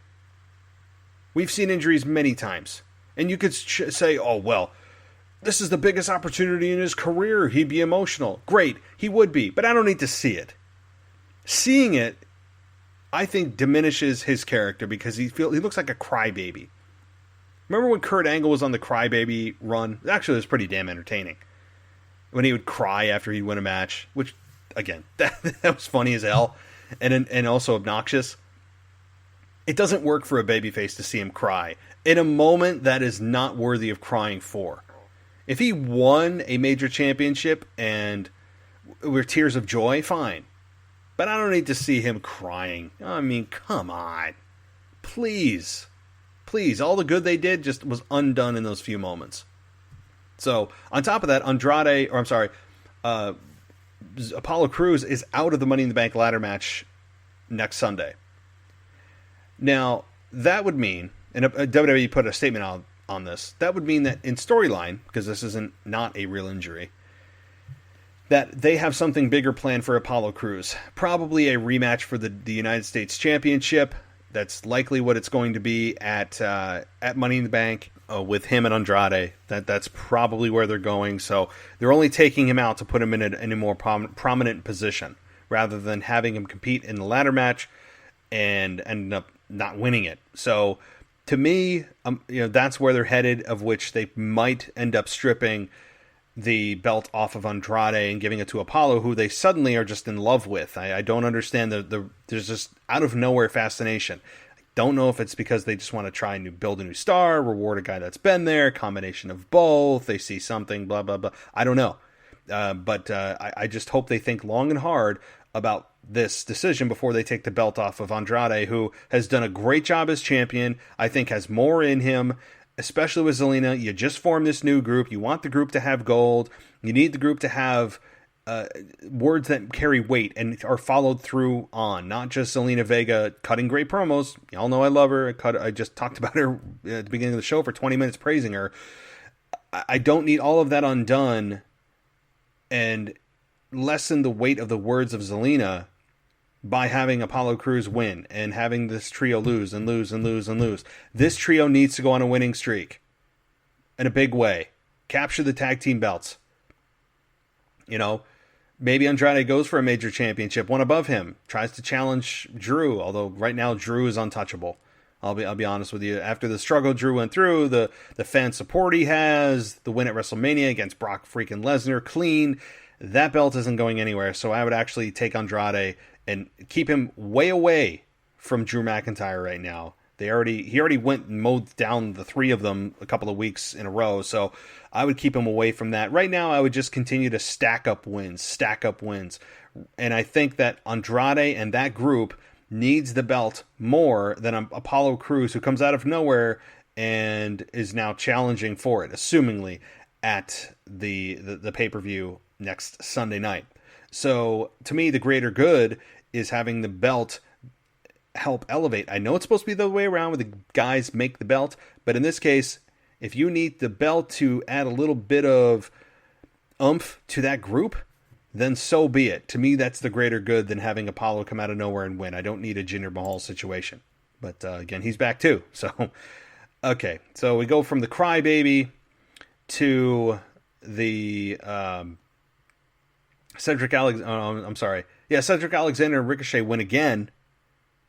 We've seen injuries many times. And you could say, oh, well, this is the biggest opportunity in his career. He'd be emotional. Great, he would be. But I don't need to see it. Seeing it, I think, diminishes his character because he looks like a crybaby. Remember when Kurt Angle was on the crybaby run? Actually, it was pretty damn entertaining. When he would cry after he'd win a match, which, again, that was funny as hell, and also obnoxious. It doesn't work for a babyface to see him cry in a moment that is not worthy of crying for. If he won a major championship and were tears of joy, fine. But I don't need to see him crying. I mean, come on. Please. Please, all the good they did just was undone in those few moments. So, on top of that, Apollo Crews is out of the Money in the Bank ladder match next Sunday. Now, that would mean, and WWE put a statement out on this, that would mean that in storyline, because this isn't not a real injury, that they have something bigger planned for Apollo Crews. Probably a rematch for the United States Championship. That's likely what it's going to be at Money in the Bank with him and Andrade. That's probably where they're going. So they're only taking him out to put him in a more prominent position rather than having him compete in the ladder match and end up not winning it. So to me, that's where they're headed, of which they might end up stripping the belt off of Andrade and giving it to Apollo, who they suddenly are just in love with. I don't understand there's just out of nowhere fascination. I don't know if it's because they just want to try and build a new star, reward a guy that's been there, combination of both. They see something, blah, blah, blah. I don't know. But I just hope they think long and hard about this decision before they take the belt off of Andrade, who has done a great job as champion. I think has more in him, especially with Zelina. You just formed this new group. You want the group to have gold. You need the group to have words that carry weight and are followed through on, not just Zelina Vega cutting great promos. Y'all know I love her. I just talked about her at the beginning of the show for 20 minutes praising her. I don't need all of that undone and lessen the weight of the words of Zelina by having Apollo Crews win and having this trio lose and lose and lose and lose. This trio needs to go on a winning streak in a big way. Capture the tag team belts. Maybe Andrade goes for a major championship, one above him, tries to challenge Drew, although right now Drew is untouchable. I'll be honest with you. After the struggle Drew went through, the fan support he has, the win at WrestleMania against Brock freaking Lesnar, clean, that belt isn't going anywhere. So I would actually take Andrade and keep him way away from Drew McIntyre right now. He already went and mowed down the three of them a couple of weeks in a row, so I would keep him away from that. Right now, I would just continue to stack up wins. And I think that Andrade and that group needs the belt more than Apollo Crews, who comes out of nowhere and is now challenging for it, assumingly, at the pay-per-view next Sunday night. So, to me, the greater good is having the belt help elevate. I know it's supposed to be the other way around where the guys make the belt, but in this case, if you need the belt to add a little bit of oomph to that group, then so be it. To me, that's the greater good than having Apollo come out of nowhere and win. I don't need a Jinder Mahal situation. But again, he's back too. So, okay. So we go from the crybaby to the Cedric Alexander and Ricochet win again.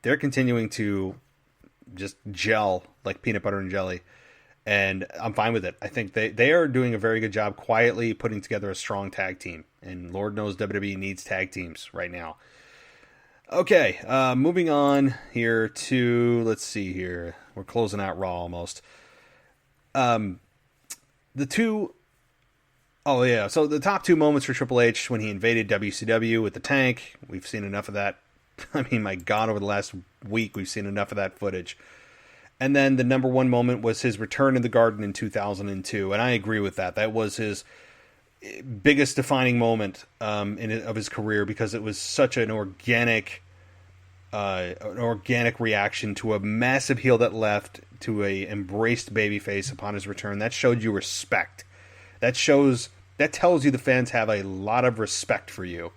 They're continuing to just gel like peanut butter and jelly, and I'm fine with it. I think they are doing a very good job quietly putting together a strong tag team, and Lord knows WWE needs tag teams right now. Okay, moving on here to, let's see here. We're closing out Raw almost. So the top two moments for Triple H when he invaded WCW with the tank. We've seen enough of that. I mean, my God, over the last week, we've seen enough of that footage. And then the number one moment was his return to the Garden in 2002. And I agree with that. That was his biggest defining moment of his career, because it was such an organic reaction to a massive heel that left to a embraced babyface upon his return. That showed you respect. That tells you the fans have a lot of respect for you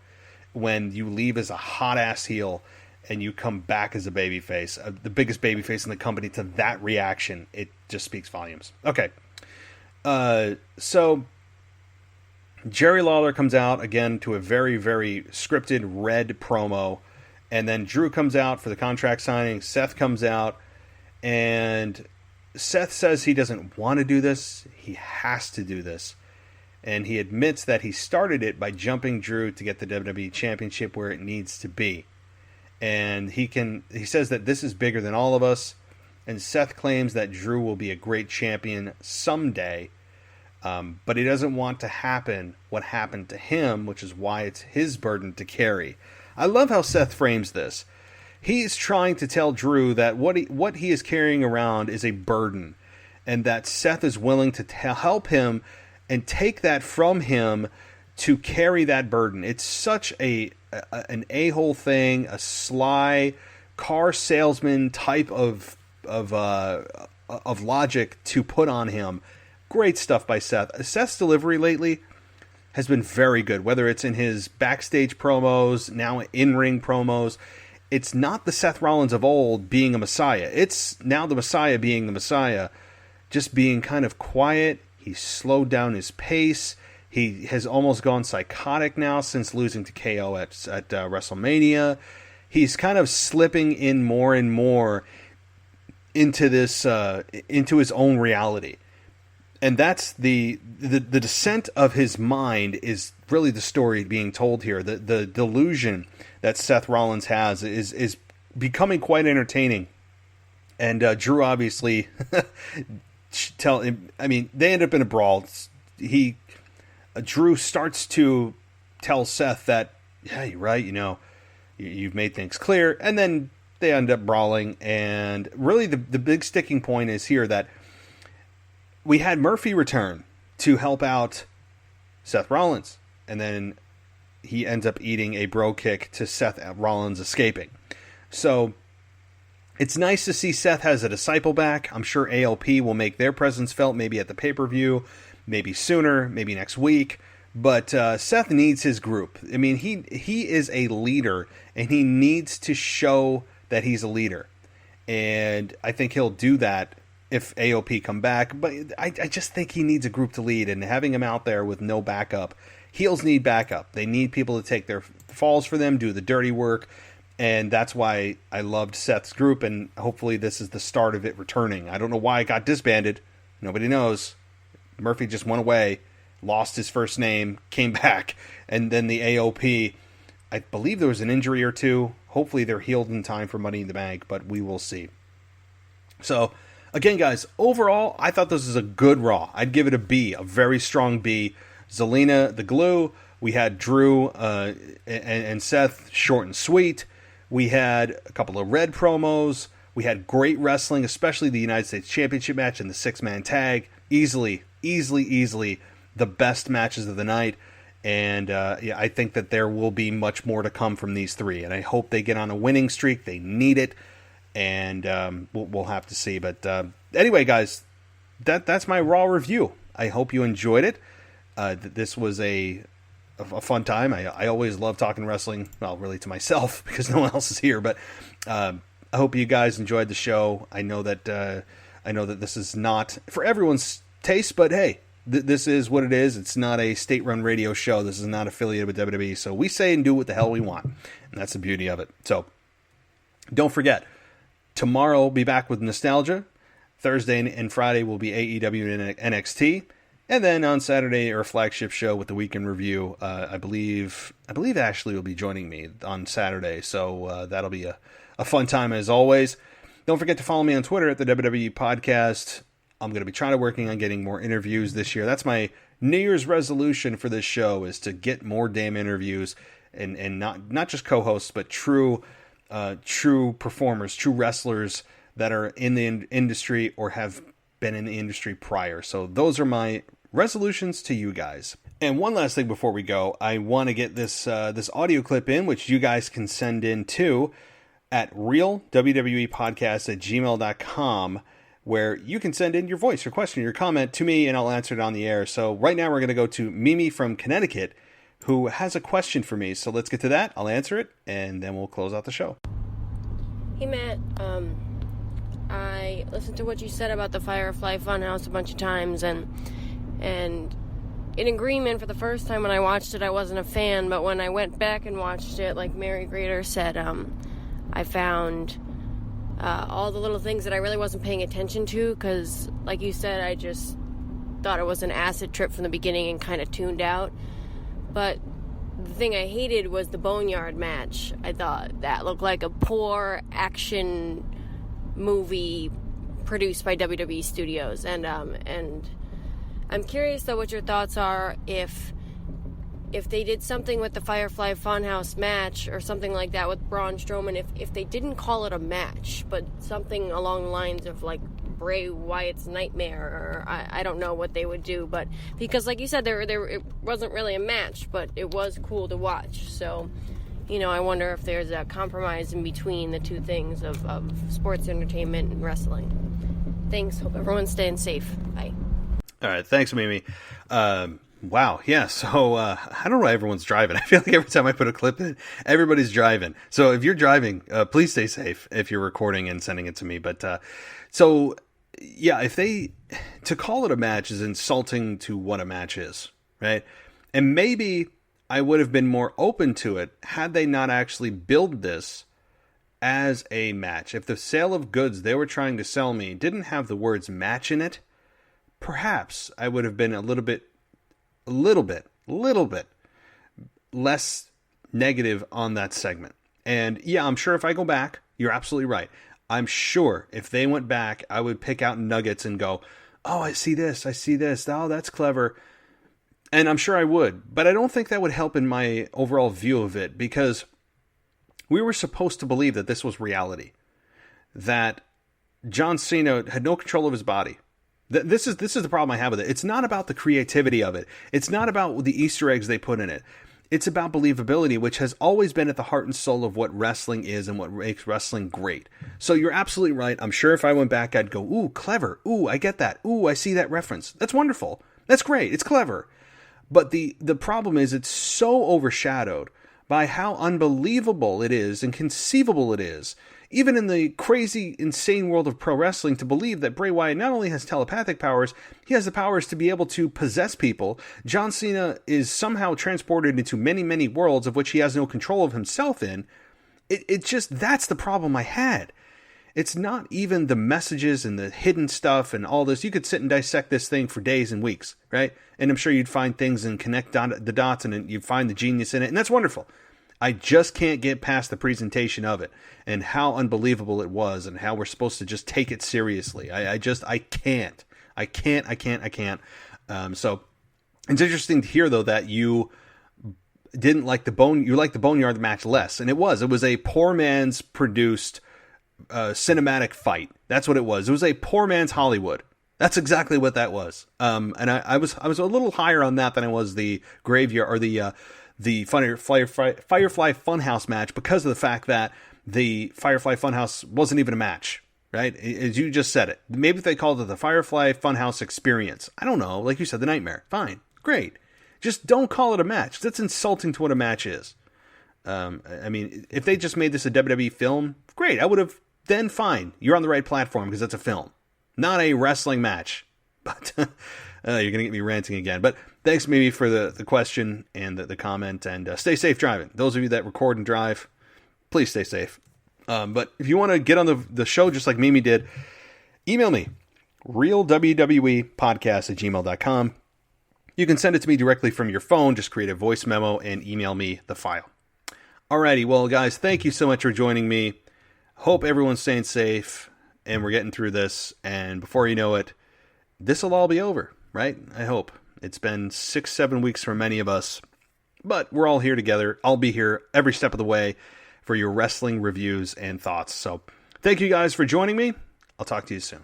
when you leave as a hot ass heel and you come back as a babyface, the biggest babyface in the company. To that reaction, it just speaks volumes. Okay, so Jerry Lawler comes out again to a very, very scripted red promo, and then Drew comes out for the contract signing. Seth comes out, and Seth says he doesn't want to do this. He has to do this. And he admits that he started it by jumping Drew to get the WWE Championship where it needs to be. And he says that this is bigger than all of us. And Seth claims that Drew will be a great champion someday. But he doesn't want to happen what happened to him, which is why it's his burden to carry. I love how Seth frames this. He's trying to tell Drew that what he is carrying around is a burden, and that Seth is willing to help him and take that from him to carry that burden. It's such an a-hole thing, a sly car salesman type of logic to put on him. Great stuff by Seth. Seth's delivery lately has been very good, whether it's in his backstage promos, now in-ring promos. It's not the Seth Rollins of old being a messiah. It's now the messiah being the messiah, just being kind of quiet. He's slowed down his pace. He has almost gone psychotic now since losing to KO at WrestleMania. He's kind of slipping in more and more into this, into his own reality. And that's the descent of his mind is really the story being told here. The delusion that Seth Rollins has is becoming quite entertaining. And Drew obviously they end up in a brawl. Drew starts to tell Seth that, yeah, you're right, you've made things clear. And then they end up brawling. And really the big sticking point is here that we had Murphy return to help out Seth Rollins, and then he ends up eating a bro kick to Seth Rollins escaping. So it's nice to see Seth has a disciple back. I'm sure ALP will make their presence felt, maybe at the pay-per-view, maybe sooner, maybe next week. But Seth needs his group. I mean, he is a leader, and he needs to show that he's a leader. And I think he'll do that if AOP come back, but I just think he needs a group to lead, and having him out there with no backup. Heels need backup. They need people to take their falls for them, do the dirty work, and that's why I loved Seth's group, and hopefully this is the start of it returning. I don't know why it got disbanded. Nobody knows. Murphy just went away, lost his first name, came back, and then the AOP, I believe there was an injury or two. Hopefully they're healed in time for Money in the Bank, but we will see. So, again, guys, overall, I thought this was a good Raw. I'd give it a B, a very strong B. Zelina, the glue. We had Drew and Seth, short and sweet. We had a couple of red promos. We had great wrestling, especially the United States Championship match and the six-man tag. Easily the best matches of the night. And I think that there will be much more to come from these three. And I hope they get on a winning streak. They need it. And we'll have to see. But anyway, guys, that's my Raw review. I hope you enjoyed it. This was a fun time. I always love talking wrestling, well, really to myself because no one else is here. But I hope you guys enjoyed the show. I know that this is not for everyone's taste, but hey, this is what it is. It's not a state-run radio show. This is not affiliated with WWE. So we say and do what the hell we want, and that's the beauty of it. So don't forget. Tomorrow we'll be back with Nostalgia. Thursday and Friday will be AEW and NXT. And then on Saturday, our flagship show with the weekend review, I believe Ashley will be joining me on Saturday, so that'll be a fun time as always. Don't forget to follow me on Twitter at the WWE Podcast. I'm going to be working on getting more interviews this year. That's my New Year's resolution for this show, is to get more damn interviews, and not just co-hosts, but true performers, true wrestlers that are in the industry or have been in the industry prior. So those are my resolutions to you guys. And one last thing before we go, I want to get this audio clip in, which you guys can send in to at realwwepodcast@gmail.com, where you can send in your voice, your question, your comment to me, and I'll answer it on the air. So right now we're going to go to Mimi from Connecticut, who has a question for me. So let's get to that. I'll answer it, and then we'll close out the show. Hey, Matt. I listened to what you said about the Firefly Funhouse a bunch of times, and in agreement, for the first time when I watched it, I wasn't a fan, but when I went back and watched it, like Mary Grader said, I found all the little things that I really wasn't paying attention to, because, like you said, I just thought it was an acid trip from the beginning and kind of tuned out. But the thing I hated was the Boneyard match. I thought that looked like a poor action movie produced by WWE Studios. And I'm curious, though, what your thoughts are if they did something with the Firefly Funhouse match or something like that with Braun Strowman, if they didn't call it a match, but something along the lines of like Bray Wyatt's Nightmare, or I don't know what they would do, but because like you said, it wasn't really a match, but it was cool to watch. So, I wonder if there's a compromise in between the two things of sports entertainment and wrestling. Thanks. Hope everyone's staying safe. Bye. All right. Thanks, Mimi. Wow. Yeah. So, I don't know why everyone's driving. I feel like every time I put a clip in, everybody's driving. So if you're driving, please stay safe if you're recording and sending it to me. But, so yeah, to call it a match is insulting to what a match is, right? And maybe I would have been more open to it had they not actually billed this as a match. If the sale of goods they were trying to sell me didn't have the words match in it, perhaps I would have been a little bit less negative on that segment. And yeah, I'm sure if I go back, you're absolutely right. I'm sure if they went back, I would pick out nuggets and go, oh, I see this. Oh, that's clever. And I'm sure I would. But I don't think that would help in my overall view of it, because we were supposed to believe that this was reality. That John Cena had no control of his body. This is the problem I have with it. It's not about the creativity of it. It's not about the Easter eggs they put in it. It's about believability, which has always been at the heart and soul of what wrestling is and what makes wrestling great. So you're absolutely right. I'm sure if I went back, I'd go, ooh, clever. Ooh, I get that. Ooh, I see that reference. That's wonderful. That's great. It's clever. But the problem is it's so overshadowed by how unbelievable it is and conceivable it is, even in the crazy, insane world of pro wrestling, to believe that Bray Wyatt not only has telepathic powers, he has the powers to be able to possess people. John Cena is somehow transported into many, many worlds of which he has no control of himself in. It just, that's the problem I had. It's not even the messages and the hidden stuff and all this. You could sit and dissect this thing for days and weeks, right? And I'm sure you'd find things and connect the dots, and you'd find the genius in it, and that's wonderful. I just can't get past the presentation of it and how unbelievable it was and how we're supposed to just take it seriously. I can't. So it's interesting to hear, though, that you didn't like you liked the Boneyard match less. And it was a poor man's produced cinematic fight. That's what it was. It was a poor man's Hollywood. That's exactly what that was. And I was a little higher on that than I was the graveyard or the Firefly Funhouse match, because of the fact that the Firefly Funhouse wasn't even a match, right? As you just said it. Maybe if they called it the Firefly Funhouse Experience. I don't know. Like you said, the Nightmare. Fine. Great. Just don't call it a match. That's insulting to what a match is. I mean, if they just made this a WWE film, great. I would have, then fine. You're on the right platform because it's a film, not a wrestling match. But you're going to get me ranting again. But thanks, Mimi, for the question and the comment. And stay safe driving. Those of you that record and drive, please stay safe. But if you want to get on the show just like Mimi did, email me, realwwepodcast@gmail.com. You can send it to me directly from your phone. Just create a voice memo and email me the file. Alrighty, well, guys, thank you so much for joining me. Hope everyone's staying safe and we're getting through this. And before you know it, this will all be over, right? I hope. It's been 6-7 weeks for many of us, but we're all here together. I'll be here every step of the way for your wrestling reviews and thoughts. So thank you guys for joining me. I'll talk to you soon.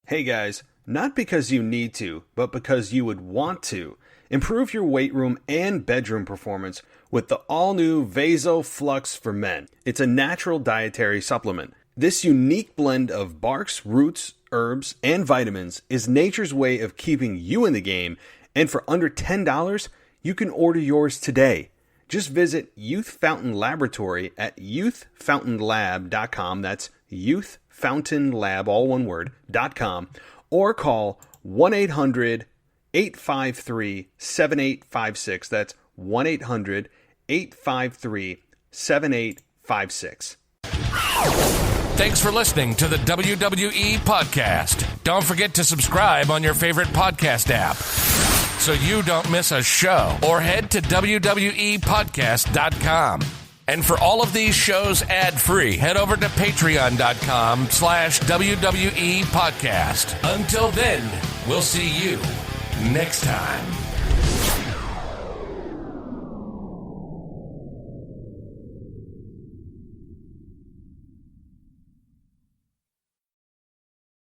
Hey guys, not because you need to, but because you would want to, improve your weight room and bedroom performance with the all-new Vaso Flux for Men. It's a natural dietary supplement. This unique blend of barks, roots, herbs, and vitamins is nature's way of keeping you in the game, and for under $10, you can order yours today. Just visit Youth Fountain Laboratory at youthfountainlab.com. That's youthfountainlab, all one word, .com, or call 1-800-853-7856. That's 1-800-853-7856. Thanks for listening to the WWE Podcast. Don't forget to subscribe on your favorite podcast app so you don't miss a show, or head to WWEpodcast.com. And for all of these shows ad-free, head over to patreon.com/WWE Podcast. Until then, we'll see you next time.